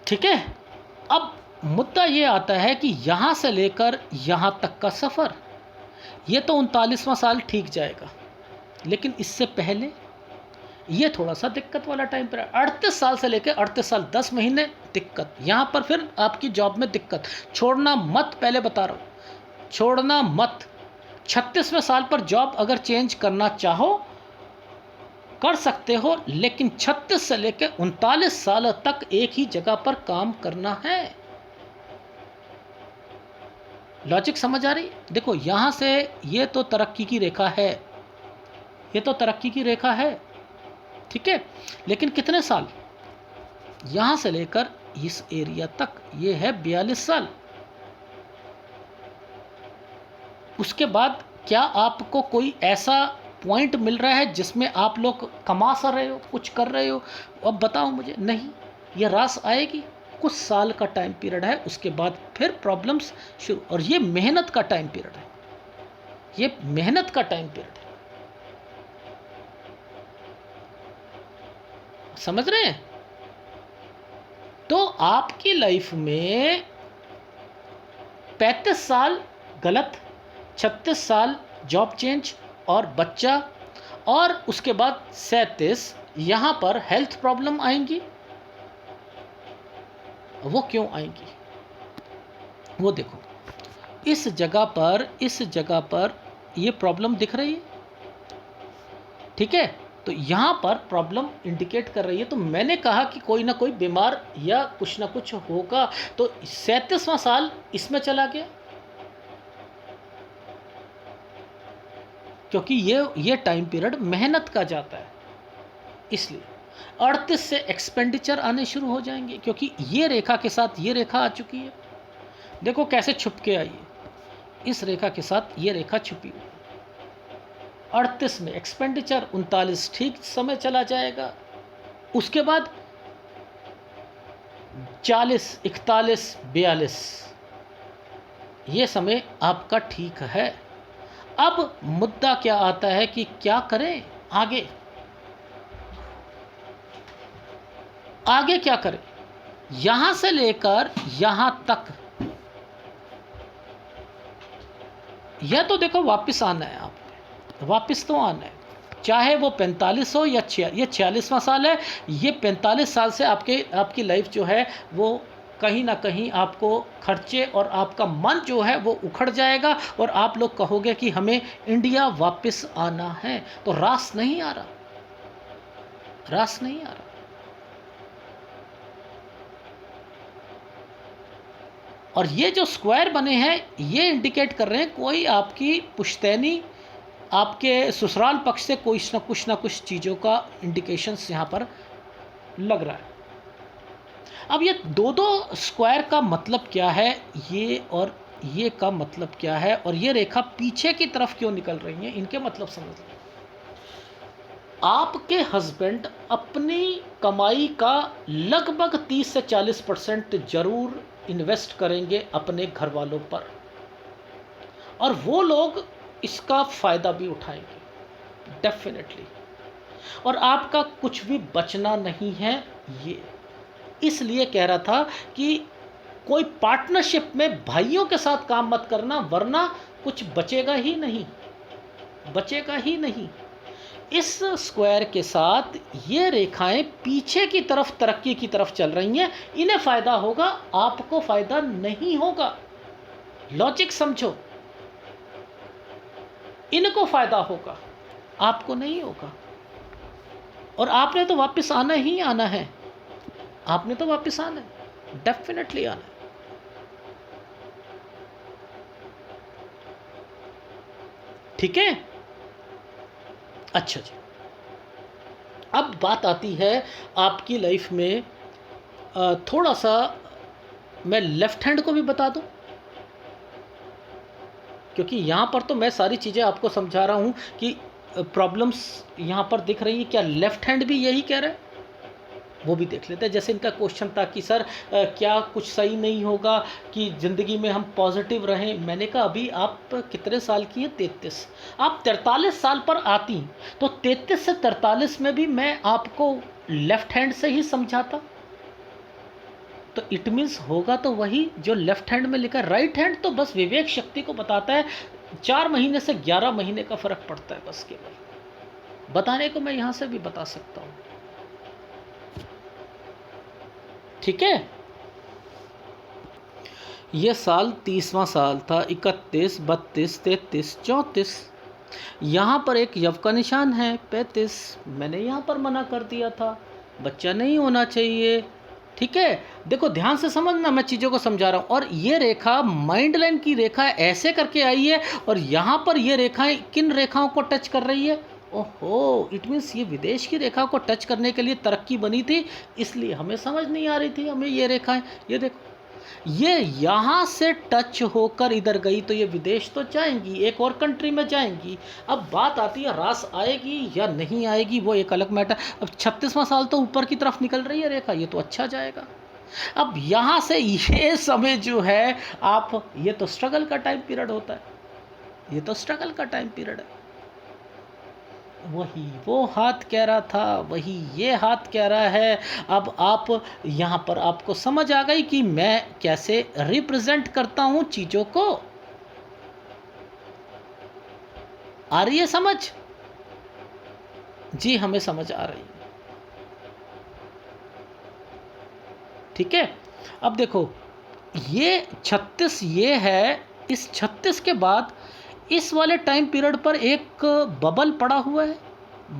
ठीक है। अब मुद्दा ये आता है कि यहाँ से लेकर यहाँ तक का सफ़र, ये तो 39वां साल ठीक जाएगा, लेकिन इससे पहले ये थोड़ा सा दिक्कत वाला टाइम पर है। 38 साल से लेकर 38 साल 10 महीने दिक्कत। यहाँ पर फिर आपकी जॉब में दिक्कत, छोड़ना मत, पहले बता रहा हूँ, छोड़ना मत। 36वें साल पर जॉब अगर चेंज करना चाहो कर सकते हो, लेकिन 36 से लेकर 39 साल तक एक ही जगह पर काम करना है। लॉजिक समझ आ रही? देखो यहां से ये तो तरक्की की रेखा है, ये तो तरक्की की रेखा है, ठीक है। लेकिन कितने साल, यहां से लेकर इस एरिया तक ये है 42 साल। उसके बाद क्या आपको कोई ऐसा पॉइंट मिल रहा है जिसमें आप लोग कमा सा रहे हो, कुछ कर रहे हो? अब बताओ मुझे। नहीं, ये रास आएगी, कुछ साल का टाइम पीरियड है, उसके बाद फिर प्रॉब्लम्स शुरू। और ये मेहनत का टाइम पीरियड है, ये मेहनत का टाइम पीरियड है। समझ रहे हैं? तो आपकी लाइफ में 35 साल गलत, 36 साल जॉब चेंज और बच्चा, और उसके बाद 37 यहाँ पर हेल्थ प्रॉब्लम आएंगी। वो क्यों आएंगी? वो देखो, इस जगह पर ये प्रॉब्लम दिख रही है, ठीक है? तो यहाँ पर प्रॉब्लम इंडिकेट कर रही है। तो मैंने कहा कि कोई ना कोई बीमार या कुछ ना कुछ होगा। तो 37वां साल इसमें चला गया, क्योंकि ये टाइम पीरियड मेहनत का जाता है, इसलिए 38 से एक्सपेंडिचर आने शुरू हो जाएंगे, क्योंकि ये रेखा के साथ ये रेखा आ चुकी है। देखो कैसे छुप के आई है, इस रेखा के साथ ये रेखा छुपी हुई। 38 में एक्सपेंडिचर, 39 ठीक समय चला जाएगा। उसके बाद 40, 41, 42 ये समय आपका ठीक है। अब मुद्दा क्या आता है कि क्या करें आगे? आगे क्या करें? यहां से लेकर यहां तक, यह तो देखो वापस आना है, आप वापस तो आना है, चाहे वो 45 हो या ये 46वां साल है। ये 45 साल से आपकी लाइफ जो है वो कहीं ना कहीं आपको खर्चे और आपका मन जो है वो उखड़ जाएगा, और आप लोग कहोगे कि हमें इंडिया वापस आना है। तो रास नहीं आ रहा, रास नहीं आ रहा। और ये जो स्क्वायर बने हैं ये इंडिकेट कर रहे हैं कोई आपकी पुश्तैनी, आपके ससुराल पक्ष से कोई ना कुछ चीज़ों का इंडिकेशंस यहाँ पर लग रहा है। अब ये दो स्क्वायर का मतलब क्या है, ये और ये का मतलब क्या है, और ये रेखा पीछे की तरफ क्यों निकल रही है, इनके मतलब समझ लें। आपके हस्बैंड अपनी कमाई का लगभग 30 से 40% जरूर इन्वेस्ट करेंगे अपने घर वालों पर, और वो लोग इसका फ़ायदा भी उठाएंगे डेफिनेटली, और आपका कुछ भी बचना नहीं है। ये इसलिए कह रहा था कि कोई पार्टनरशिप में भाइयों के साथ काम मत करना, वरना कुछ बचेगा ही नहीं, बचेगा ही नहीं। इस स्क्वायर के साथ ये रेखाएं पीछे की तरफ, तरक्की की तरफ चल रही हैं। इन्हें फ़ायदा होगा, आपको फ़ायदा नहीं होगा। लॉजिक समझो, इनको फ़ायदा होगा, आपको नहीं होगा। और आपने तो वापस आना ही आना है, आपने तो वापस आना है, डेफिनेटली आना है। ठीक है? अच्छा जी, अब बात आती है आपकी लाइफ में, थोड़ा सा मैं लेफ्ट हैंड को भी बता दूं, क्योंकि यहाँ पर तो मैं सारी चीज़ें आपको समझा रहा हूँ कि प्रॉब्लम्स यहाँ पर दिख रही है। क्या लेफ्ट हैंड भी यही कह रहा है? वो भी देख लेते हैं। जैसे इनका क्वेश्चन था कि सर क्या कुछ सही नहीं होगा कि ज़िंदगी में हम पॉजिटिव रहें। मैंने कहा अभी आप कितने साल की हैं? 33। आप 43 साल पर आती, तो 33 से 43 में भी मैं आपको लेफ्ट हैंड से ही समझाता। तो इट मीन्स होगा तो वही जो लेफ्ट हैंड में लिखा है। राइट हैंड तो बस विवेक शक्ति को बताता है। 4 महीने से 11 महीने का फ़र्क पड़ता है बस, केवल बताने को मैं यहाँ से भी बता सकता हूँ। ठीक है? ये साल 30वां साल था, 31, 32, 33, 34। यहाँ पर एक यव का निशान है 35। मैंने यहाँ पर मना कर दिया था, बच्चा नहीं होना चाहिए। ठीक है? देखो ध्यान से समझना, मैं चीज़ों को समझा रहा हूँ। और ये रेखा माइंड लाइन की रेखा ऐसे करके आई है, और यहाँ पर ये रेखाएं किन रेखाओं को टच कर रही है? ओहो, इट मीन्स ये विदेश की रेखा को टच करने के लिए तरक्की बनी थी, इसलिए हमें समझ नहीं आ रही थी हमें ये रेखाएं। ये देखो, ये यहाँ से टच होकर इधर गई तो ये विदेश तो जाएंगी, एक और कंट्री में जाएंगी। अब बात आती है रास आएगी या नहीं आएगी, वो एक अलग मैटर। अब 36वां साल तो ऊपर की तरफ निकल रही है रेखा, ये तो अच्छा जाएगा। अब यहाँ से ये समय जो है, आप, ये तो स्ट्रगल का टाइम पीरियड होता है, ये तो स्ट्रगल का टाइम पीरियड है। वही वो हाथ कह रहा था, वही ये हाथ कह रहा है। अब आप यहाँ पर आपको समझ आ गई कि मैं कैसे रिप्रेजेंट करता हूँ चीज़ों को। आ रही है समझ? जी हमें समझ आ रही है। ठीक है। अब देखो, ये 36 ये है। इस 36 के बाद इस वाले टाइम पीरियड पर एक बबल पड़ा हुआ है।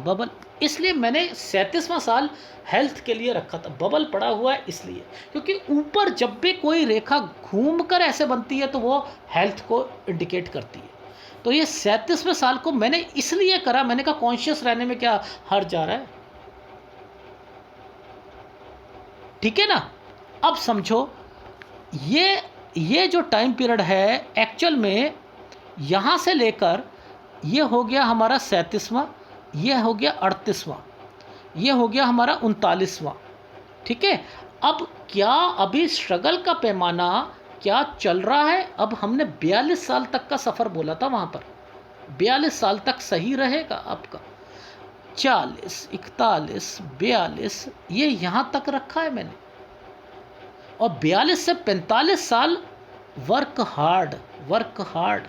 बबल, इसलिए मैंने 37वां साल हेल्थ के लिए रखा था। बबल पड़ा हुआ है इसलिए क्योंकि ऊपर जब भी कोई रेखा घूमकर ऐसे बनती है तो वो हेल्थ को इंडिकेट करती है। तो ये 37वें साल को मैंने इसलिए करा, मैंने कहा कॉन्शियस रहने में क्या हर्ज जा रहा है। ठीक है ना। अब समझो, ये ये जो टाइम पीरियड है एक्चुअल में यहाँ से लेकर ये हो गया हमारा 37वां, ये हो गया 38वां, ये हो गया हमारा 39वां। ठीक है। अब क्या अभी स्ट्रगल का पैमाना क्या चल रहा है? अब हमने 42 साल तक का सफ़र बोला था वहाँ पर। 42 साल तक सही रहेगा आपका। 40, 41, 42 ये यहाँ तक रखा है मैंने। और 42 से 45 साल वर्क हार्ड, वर्क हार्ड,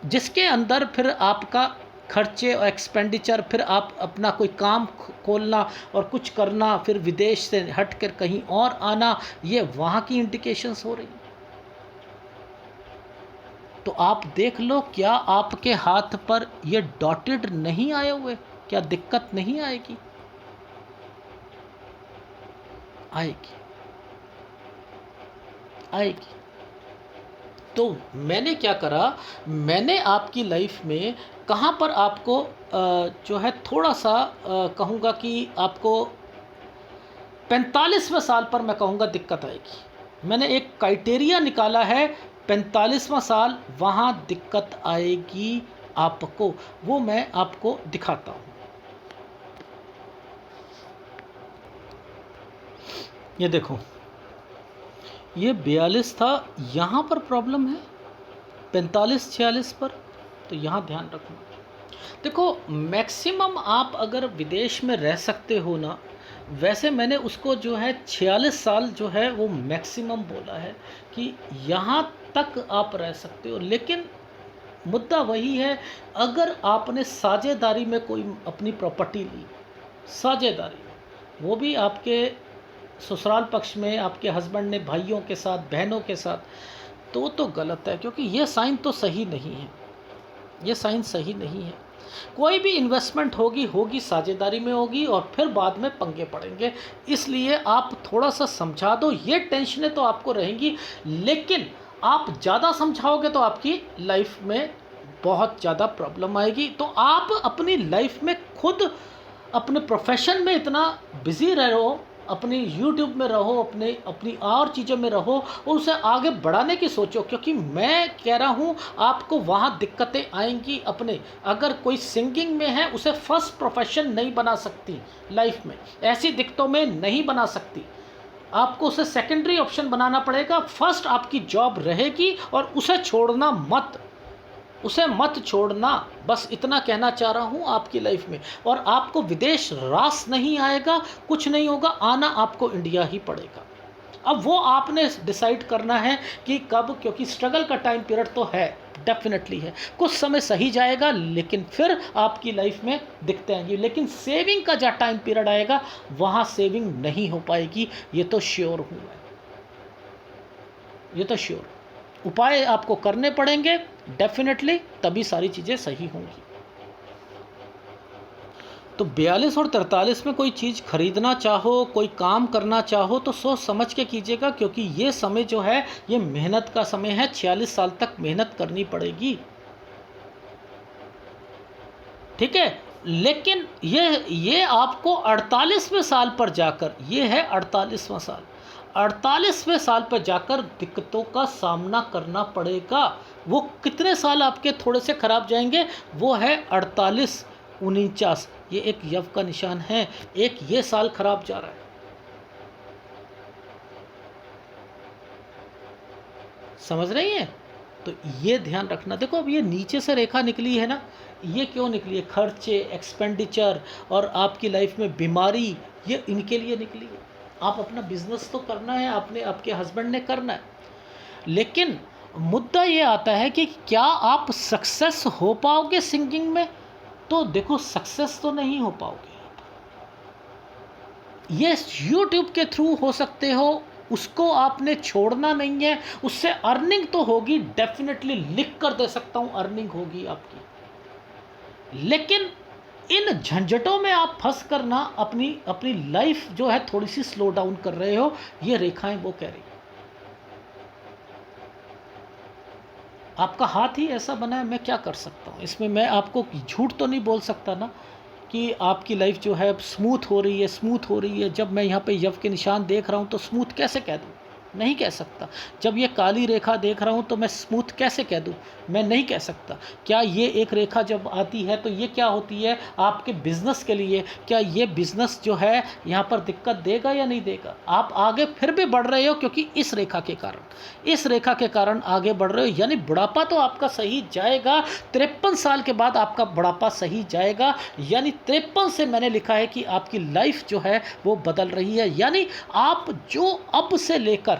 जिसके अंदर फिर आपका खर्चे और एक्सपेंडिचर, फिर आप अपना कोई काम खोलना और कुछ करना, फिर विदेश से हट कर कहीं और आना, ये वहाँ की इंडिकेशंस हो रही। तो आप देख लो, क्या आपके हाथ पर ये डॉटेड नहीं आए हुए? क्या दिक्कत नहीं आएगी? आएगी, आएगी। तो मैंने क्या करा, मैंने आपकी लाइफ में कहाँ पर आपको जो है थोड़ा सा कहूँगा कि आपको 45वें साल पर मैं कहूँगा दिक्कत आएगी। मैंने एक क्राइटेरिया निकाला है, 45वां साल वहाँ दिक्कत आएगी आपको। वो मैं आपको दिखाता हूँ। ये देखो, ये 42 था, यहाँ पर प्रॉब्लम है 45-46 पर, तो यहाँ ध्यान रखना। देखो, मैक्सिमम आप अगर विदेश में रह सकते हो ना, वैसे मैंने उसको जो है 46 साल जो है वो मैक्सिमम बोला है कि यहाँ तक आप रह सकते हो। लेकिन मुद्दा वही है, अगर आपने साझेदारी में कोई अपनी प्रॉपर्टी ली, साझेदारी वो भी आपके ससुराल पक्ष में आपके हस्बैंड ने भाइयों के साथ, बहनों के साथ, तो गलत है, क्योंकि ये साइन तो सही नहीं है। ये साइन सही नहीं है। कोई भी इन्वेस्टमेंट होगी होगी साझेदारी में होगी, और फिर बाद में पंगे पड़ेंगे। इसलिए आप थोड़ा सा समझा दो। ये टेंशनें तो आपको रहेंगी, लेकिन आप ज़्यादा समझाओगे तो आपकी लाइफ में बहुत ज़्यादा प्रॉब्लम आएगी। तो आप अपनी लाइफ में खुद अपने प्रोफेशन में इतना बिजी रहो, अपनी यूट्यूब में रहो, अपनी और चीज़ों में रहो, और उसे आगे बढ़ाने की सोचो। क्योंकि मैं कह रहा हूँ आपको वहाँ दिक्कतें आएंगी अपने। अगर कोई सिंगिंग में है, उसे फर्स्ट प्रोफेशन नहीं बना सकती लाइफ में, ऐसी दिक्कतों में नहीं बना सकती। आपको उसे सेकेंडरी ऑप्शन बनाना पड़ेगा। फर्स्ट आपकी जॉब रहेगी, और उसे छोड़ना मत, उसे मत छोड़ना। बस इतना कहना चाह रहा हूँ आपकी लाइफ में। और आपको विदेश रास नहीं आएगा, कुछ नहीं होगा, आना आपको इंडिया ही पड़ेगा। अब वो आपने डिसाइड करना है कि कब, क्योंकि स्ट्रगल का टाइम पीरियड तो है, डेफिनेटली है। कुछ समय सही जाएगा, लेकिन फिर आपकी लाइफ में दिक्कतें आएंगी। लेकिन सेविंग का जो टाइम पीरियड आएगा, वहाँ सेविंग नहीं हो पाएगी, ये तो श्योर हूँ मैं, ये तो श्योर। उपाय आपको करने पड़ेंगे डेफिनेटली, तभी सारी चीज़ें सही होंगी। तो 42 और 43 में कोई चीज़ खरीदना चाहो, कोई काम करना चाहो, तो सोच समझ के कीजिएगा, क्योंकि ये समय जो है ये मेहनत का समय है। 46 साल तक मेहनत करनी पड़ेगी। ठीक है। लेकिन ये आपको 48वें साल पर जाकर, ये है 48वां साल, 48वें साल पर जाकर दिक्कतों का सामना करना पड़ेगा। वो कितने साल आपके थोड़े से खराब जाएंगे, वो है 48, 49। ये एक यव का निशान है, एक ये साल खराब जा रहा है। समझ रही हैं? तो ये ध्यान रखना। देखो अब ये नीचे से रेखा निकली है ना, ये क्यों निकली है? खर्चे, एक्सपेंडिचर और आपकी लाइफ में बीमारी, ये इनके लिए निकली है। आप अपना बिजनेस तो करना है, आपने आपके हस्बैंड ने करना है, लेकिन मुद्दा ये आता है कि क्या आप सक्सेस हो पाओगे सिंगिंग में? तो देखो सक्सेस तो नहीं हो पाओगे। ये यूट्यूब के थ्रू हो सकते हो, उसको आपने छोड़ना नहीं है। उससे अर्निंग तो होगी, डेफिनेटली लिख कर दे सकता हूं, अर्निंग होगी आपकी। लेकिन इन झंझटों में आप फंस कर ना अपनी अपनी लाइफ जो है थोड़ी सी स्लो डाउन कर रहे हो, ये रेखाएं वो कह रही। आपका हाथ ही ऐसा बना है, मैं क्या कर सकता हूँ इसमें? मैं आपको झूठ तो नहीं बोल सकता ना कि आपकी लाइफ जो है स्मूथ हो रही है, स्मूथ हो रही है। जब मैं यहाँ पे यव के निशान देख रहा हूँ तो स्मूथ कैसे कह दूँ? नहीं कह सकता। जब ये काली रेखा देख रहा हूँ तो मैं स्मूथ कैसे कह दूँ? मैं नहीं कह सकता। क्या ये एक रेखा जब आती है तो ये क्या होती है आपके बिजनेस के लिए? क्या ये बिजनेस जो है यहाँ पर दिक्कत देगा या नहीं देगा? आप आगे फिर भी बढ़ रहे हो क्योंकि इस रेखा के कारण, इस रेखा के कारण आगे बढ़ रहे हो। यानी बुढ़ापा तो आपका सही जाएगा, 53 साल के बाद आपका बुढ़ापा सही जाएगा। यानी 53 से मैंने लिखा है कि आपकी लाइफ जो है वो बदल रही है। यानी आप जो अब से लेकर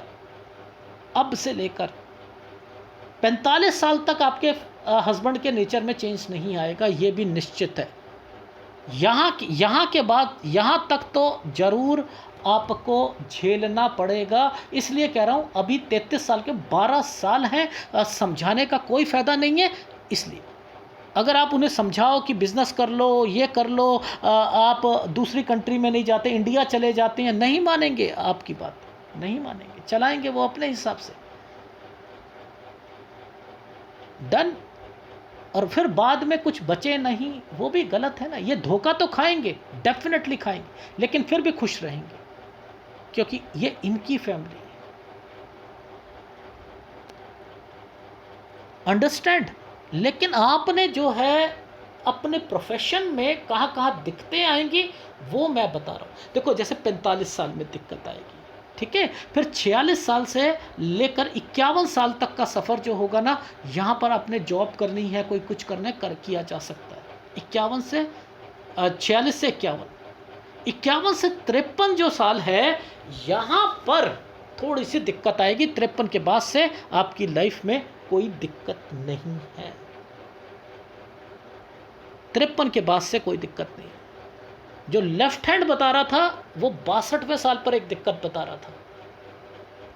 45 साल तक आपके हस्बैंड के नेचर में चेंज नहीं आएगा, ये भी निश्चित है। यहाँ के बाद यहाँ तक तो ज़रूर आपको झेलना पड़ेगा। इसलिए कह रहा हूँ अभी 33 साल के 12 साल हैं, समझाने का कोई फ़ायदा नहीं है। इसलिए अगर आप उन्हें समझाओ कि बिज़नेस कर लो, ये कर लो, आप दूसरी कंट्री में नहीं जाते, इंडिया चले जाते हैं, नहीं मानेंगे आपकी बात, नहीं मानेंगे, चलाएंगे वो अपने हिसाब से। डन। और फिर बाद में कुछ बचे नहीं, वो भी गलत है ना। ये धोखा तो खाएंगे, डेफिनेटली खाएंगे, लेकिन फिर भी खुश रहेंगे क्योंकि ये इनकी फैमिली है। अंडरस्टैंड। लेकिन आपने जो है अपने प्रोफेशन में कहाँ कहाँ दिक्कतें आएंगी वो मैं बता रहा हूँ। देखो जैसे 45 साल में दिक्कत आएगी, ठीक है, फिर 46 साल से लेकर 51 साल तक का सफ़र जो होगा ना, यहाँ पर आपने जॉब करनी है, कोई कुछ करना है, किया जा सकता है। 51 से 46 से 51 से 53 जो साल है, यहाँ पर थोड़ी सी दिक्कत आएगी। 53 के बाद से आपकी लाइफ में कोई दिक्कत नहीं है। 53 के बाद से कोई दिक्कत नहीं है। जो लेफ्ट हैंड बता रहा था वो 62वें साल पर एक दिक्कत बता रहा था,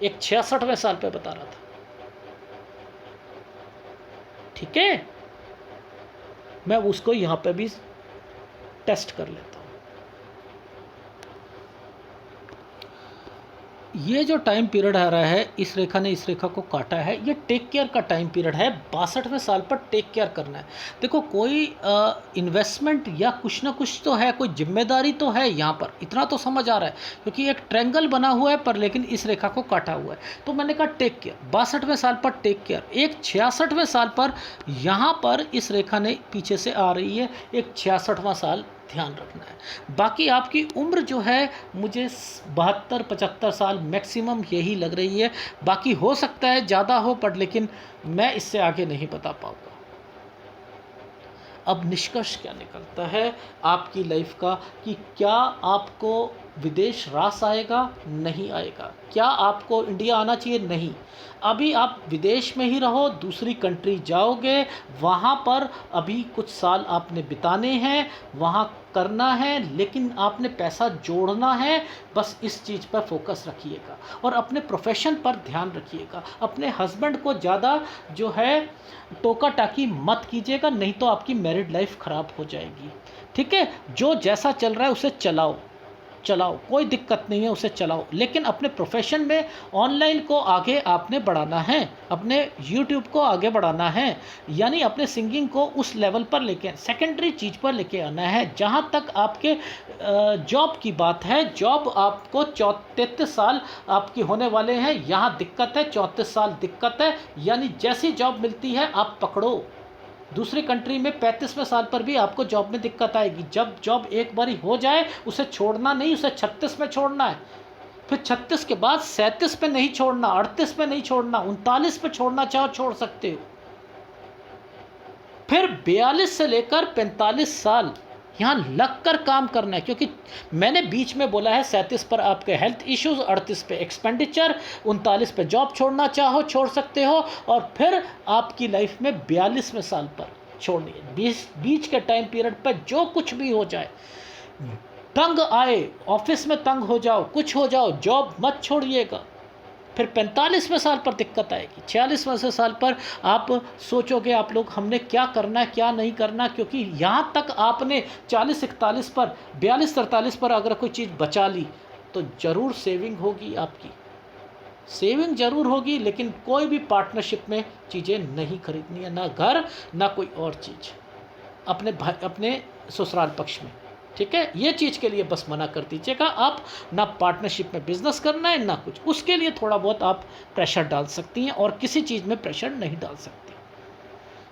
एक 66वें साल पर बता रहा था। ठीक है, मैं उसको यहां पे भी टेस्ट कर लेता हूं। ये जो टाइम पीरियड आ रहा है, इस रेखा ने इस रेखा को काटा है, ये टेक केयर का टाइम पीरियड है। 62वें साल पर टेक केयर करना है। देखो कोई इन्वेस्टमेंट या कुछ ना कुछ तो है, कोई जिम्मेदारी तो है यहाँ पर, इतना तो समझ आ रहा है क्योंकि एक ट्रायंगल बना हुआ है पर लेकिन इस रेखा को काटा हुआ है। तो मैंने कहा टेक केयर, 62वें साल पर टेक केयर। एक 66वें साल पर यहाँ पर इस रेखा ने पीछे से आ रही है, एक 66वां साल ध्यान रखना है। बाकी आपकी उम्र जो है मुझे 72-75 साल मैक्सिमम यही लग रही है। बाकी हो सकता है ज़्यादा हो, पर लेकिन मैं इससे आगे नहीं बता पाऊँगा। अब निष्कर्ष क्या निकलता है आपकी लाइफ का कि क्या आपको विदेश रास आएगा? नहीं आएगा। क्या आपको इंडिया आना चाहिए? नहीं। अभी आप विदेश में ही रहो, दूसरी कंट्री जाओगे, वहाँ पर अभी कुछ साल आपने बिताने हैं, वहाँ करना है, लेकिन आपने पैसा जोड़ना है। बस इस चीज़ पर फोकस रखिएगा और अपने प्रोफेशन पर ध्यान रखिएगा। अपने हस्बैंड को ज़्यादा जो है टोका टाकी मत कीजिएगा, नहीं तो आपकी मैरिड लाइफ ख़राब हो जाएगी। ठीक है, जो जैसा चल रहा है उसे चलाओ, कोई दिक्कत नहीं है, उसे चलाओ। लेकिन अपने प्रोफेशन में ऑनलाइन को आगे आपने बढ़ाना है, अपने यूट्यूब को आगे बढ़ाना है, यानी अपने सिंगिंग को उस लेवल पर लेके, सेकेंडरी चीज़ पर लेके आना है। जहाँ तक आपके जॉब की बात है, जॉब आपको 33 साल आपकी होने वाले हैं, यहाँ दिक्कत है, 34 साल दिक्कत है। यानी जैसी जॉब मिलती है आप पकड़ो। दूसरी कंट्री में 35वें साल पर भी आपको जॉब में दिक्कत आएगी। जब जॉब एक बारी हो जाए उसे छोड़ना नहीं, उसे 36 में छोड़ना है। फिर 36 के बाद 37 पे नहीं छोड़ना, 38 पे नहीं छोड़ना, 39 पे छोड़ना चाहो छोड़ सकते हो। फिर 42 से लेकर 45 साल यहाँ लग कर काम करना है, क्योंकि मैंने बीच में बोला है 37 पर आपके हेल्थ इश्यूज, 38 पे एक्सपेंडिचर, 39 पे जॉब छोड़ना चाहो छोड़ सकते हो, और फिर आपकी लाइफ में 42वें साल पर छोड़नी है। बीच के टाइम पीरियड पर जो कुछ भी हो जाए, तंग आए, ऑफिस में तंग हो जाओ, कुछ हो जाओ, जॉब मत छोड़िएगा। फिर 45वें साल पर दिक्कत आएगी। 46वें साल पर आप सोचोगे आप लोग हमने क्या करना है क्या नहीं करना, क्योंकि यहाँ तक आपने 40-41 पर, 42-43 पर अगर कोई चीज़ बचा ली तो ज़रूर सेविंग होगी आपकी, सेविंग ज़रूर होगी, लेकिन कोई भी पार्टनरशिप में चीज़ें नहीं खरीदनी है, ना घर ना कोई और चीज़ अपने ससुराल पक्ष में। ठीक है, ये चीज़ के लिए बस मना कर दीजिएगा। आप ना पार्टनरशिप में बिजनेस करना है ना कुछ, उसके लिए थोड़ा बहुत आप प्रेशर डाल सकती हैं और किसी चीज़ में प्रेशर नहीं डाल सकती।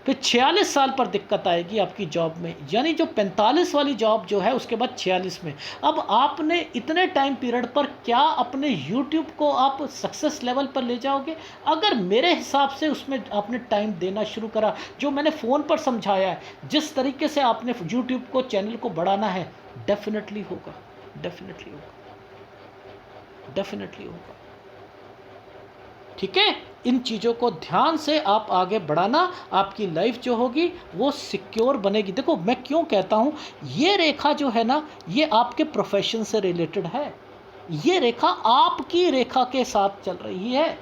फिर 46 साल पर दिक्कत आएगी आपकी जॉब में, यानी जो 45 वाली जॉब जो है उसके बाद 46 में। अब आपने इतने टाइम पीरियड पर क्या अपने यूट्यूब को आप सक्सेस लेवल पर ले जाओगे? अगर मेरे हिसाब से उसमें आपने टाइम देना शुरू करा, जो मैंने फ़ोन पर समझाया है, जिस तरीके से आपने यूट्यूब को, चैनल को बढ़ाना है, डेफिनेटली होगा, डेफिनेटली होगा, डेफिनेटली होगा। ठीक है, इन चीज़ों को ध्यान से आप आगे बढ़ाना, आपकी लाइफ जो होगी वो सिक्योर बनेगी। देखो मैं क्यों कहता हूँ, ये रेखा जो है ना, ये आपके प्रोफेशन से रिलेटेड है, ये रेखा आपकी रेखा के साथ चल रही है,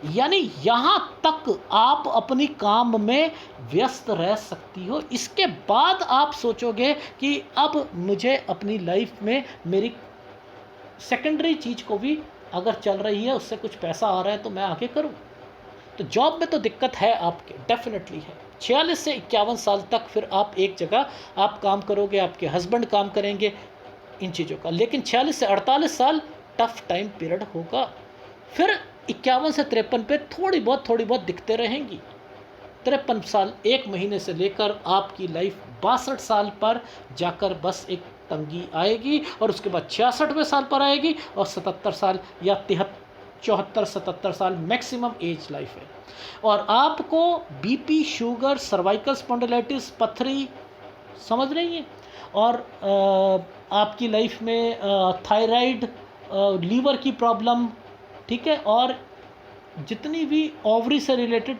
यानी यहाँ तक आप अपनी काम में व्यस्त रह सकती हो। इसके बाद आप सोचोगे कि अब मुझे अपनी लाइफ में मेरी सेकेंडरी चीज़ को भी अगर चल रही है, उससे कुछ पैसा आ रहा है तो मैं आगे करूं। तो जॉब में तो दिक्कत है आपके, डेफिनेटली है। 46 से 51 साल तक फिर आप एक जगह आप काम करोगे, आपके हस्बैंड काम करेंगे इन चीज़ों का, लेकिन 46 से 48 साल टफ टाइम पीरियड होगा। फिर 51 से 53 पे थोड़ी बहुत दिक्कतें रहेंगी। 53 साल 1 महीने से लेकर आपकी लाइफ 62 साल पर जाकर बस एक तंगी आएगी, और उसके बाद 66वें साल पर आएगी, और 77 साल या 74-77 साल मैक्सिमम एज लाइफ है। और आपको बीपी, शुगर, सर्वाइकल स्पॉन्डिलाइटिस, पथरी, समझ रही हैं, और आपकी लाइफ में थायराइड, लीवर की प्रॉब्लम, ठीक है, और जितनी भी ओवरी से रिलेटेड,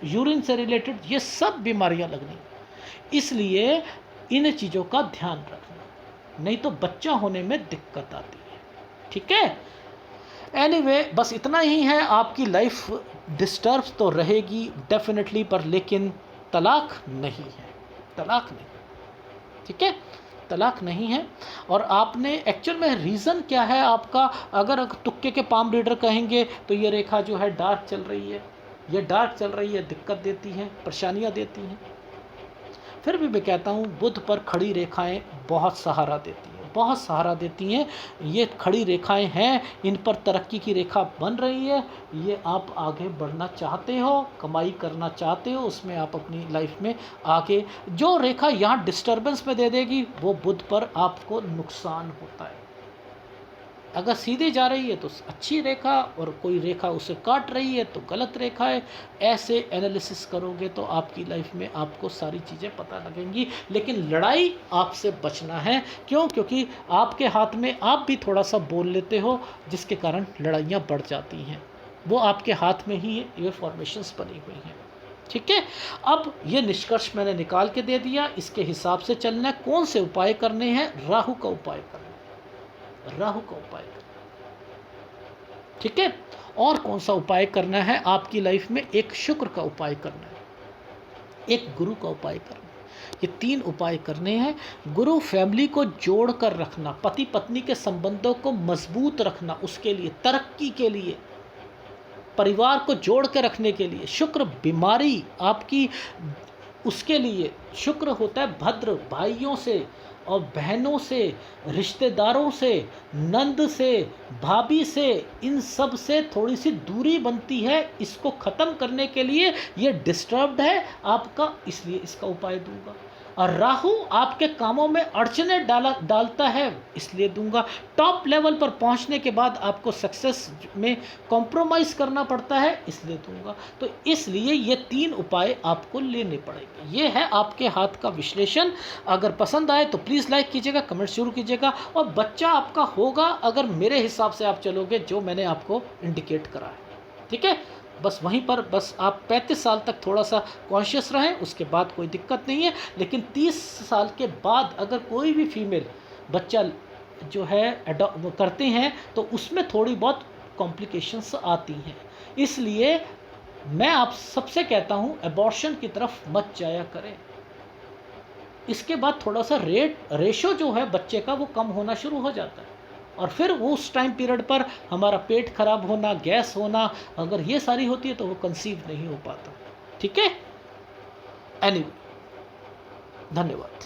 यूरिन से रिलेटेड, ये सब बीमारियां लगनी। इसलिए इन चीज़ों का ध्यान रखना, नहीं तो बच्चा होने में दिक्कत आती है। ठीक है, एनीवे बस इतना ही है। आपकी लाइफ डिस्टर्ब तो रहेगी डेफिनेटली, पर लेकिन तलाक नहीं है, तलाक नहीं, ठीक है, तलाक नहीं है। और आपने एक्चुअल में रीज़न क्या है आपका, अगर तुक्के के पाम रीडर कहेंगे तो ये रेखा जो है डार्क चल रही है, ये डार्क चल रही है, दिक्कत देती है, परेशानियाँ देती हैं। फिर भी मैं कहता हूँ बुध पर खड़ी रेखाएं बहुत सहारा देती हैं, बहुत सहारा देती हैं। ये खड़ी रेखाएं हैं, इन पर तरक्की की रेखा बन रही है। ये आप आगे बढ़ना चाहते हो, कमाई करना चाहते हो, उसमें आप अपनी लाइफ में आगे, जो रेखा यहाँ डिस्टर्बेंस में दे देगी वो बुध पर आपको नुकसान होता है। अगर सीधे जा रही है तो अच्छी रेखा, और कोई रेखा उसे काट रही है तो गलत रेखा है। ऐसे एनालिसिस करोगे तो आपकी लाइफ में आपको सारी चीज़ें पता लगेंगी। लेकिन लड़ाई आपसे बचना है, क्यों? क्योंकि आपके हाथ में आप भी थोड़ा सा बोल लेते हो, जिसके कारण लड़ाइयाँ बढ़ जाती हैं। वो आपके हाथ में ही ये फॉर्मेशंस बनी हुई हैं। ठीक है, अब ये निष्कर्ष मैंने निकाल के दे दिया, इसके हिसाब से चलना है। कौन से उपाय करने हैं? राहु का उपाय करना, राहु का उपाय करना, ठीक है। और कौन सा उपाय करना है आपकी लाइफ में? एक शुक्र का उपाय करना है, एक गुरु का उपाय करना है। ये 3 उपाय करने हैं। गुरु फैमिली को जोड़ कर रखना, पति पत्नी के संबंधों को मजबूत रखना, उसके लिए, तरक्की के लिए, परिवार को जोड़ के रखने के लिए। शुक्र बीमारी आपकी, उसके लिए शुक्र होता है भद्र, भाइयों से और बहनों से, रिश्तेदारों से, नंद से, भाभी से, इन सब से थोड़ी सी दूरी बनती है। इसको ख़त्म करने के लिए ये डिस्टर्ब्ड है आपका, इसलिए इसका उपाय दूंगा। और राहु आपके कामों में अड़चने डालता है, इसलिए दूंगा। टॉप लेवल पर पहुंचने के बाद आपको सक्सेस में कॉम्प्रोमाइज़ करना पड़ता है, इसलिए दूंगा। तो इसलिए ये 3 उपाय आपको लेने पड़ेंगे। ये है आपके हाथ का विश्लेषण। अगर पसंद आए तो प्लीज़ लाइक कीजिएगा, कमेंट जरूर कीजिएगा, और बच्चा आपका होगा अगर मेरे हिसाब से आप चलोगे जो मैंने आपको इंडिकेट करा है, ठीक है। बस वहीं पर बस आप 35 साल तक थोड़ा सा कॉन्शियस रहें, उसके बाद कोई दिक्कत नहीं है। लेकिन 30 साल के बाद अगर कोई भी फीमेल बच्चा जो है करते हैं तो उसमें थोड़ी बहुत कॉम्प्लिकेशंस आती हैं। इसलिए मैं आप सबसे कहता हूं एबॉर्शन की तरफ मत जाया करें। इसके बाद थोड़ा सा रेशो जो है बच्चे का वो कम होना शुरू हो जाता है, और फिर वो उस टाइम पीरियड पर हमारा पेट खराब होना, गैस होना, अगर ये सारी होती है तो वो कंसीव नहीं हो पाता, ठीक है। एनीवे, धन्यवाद।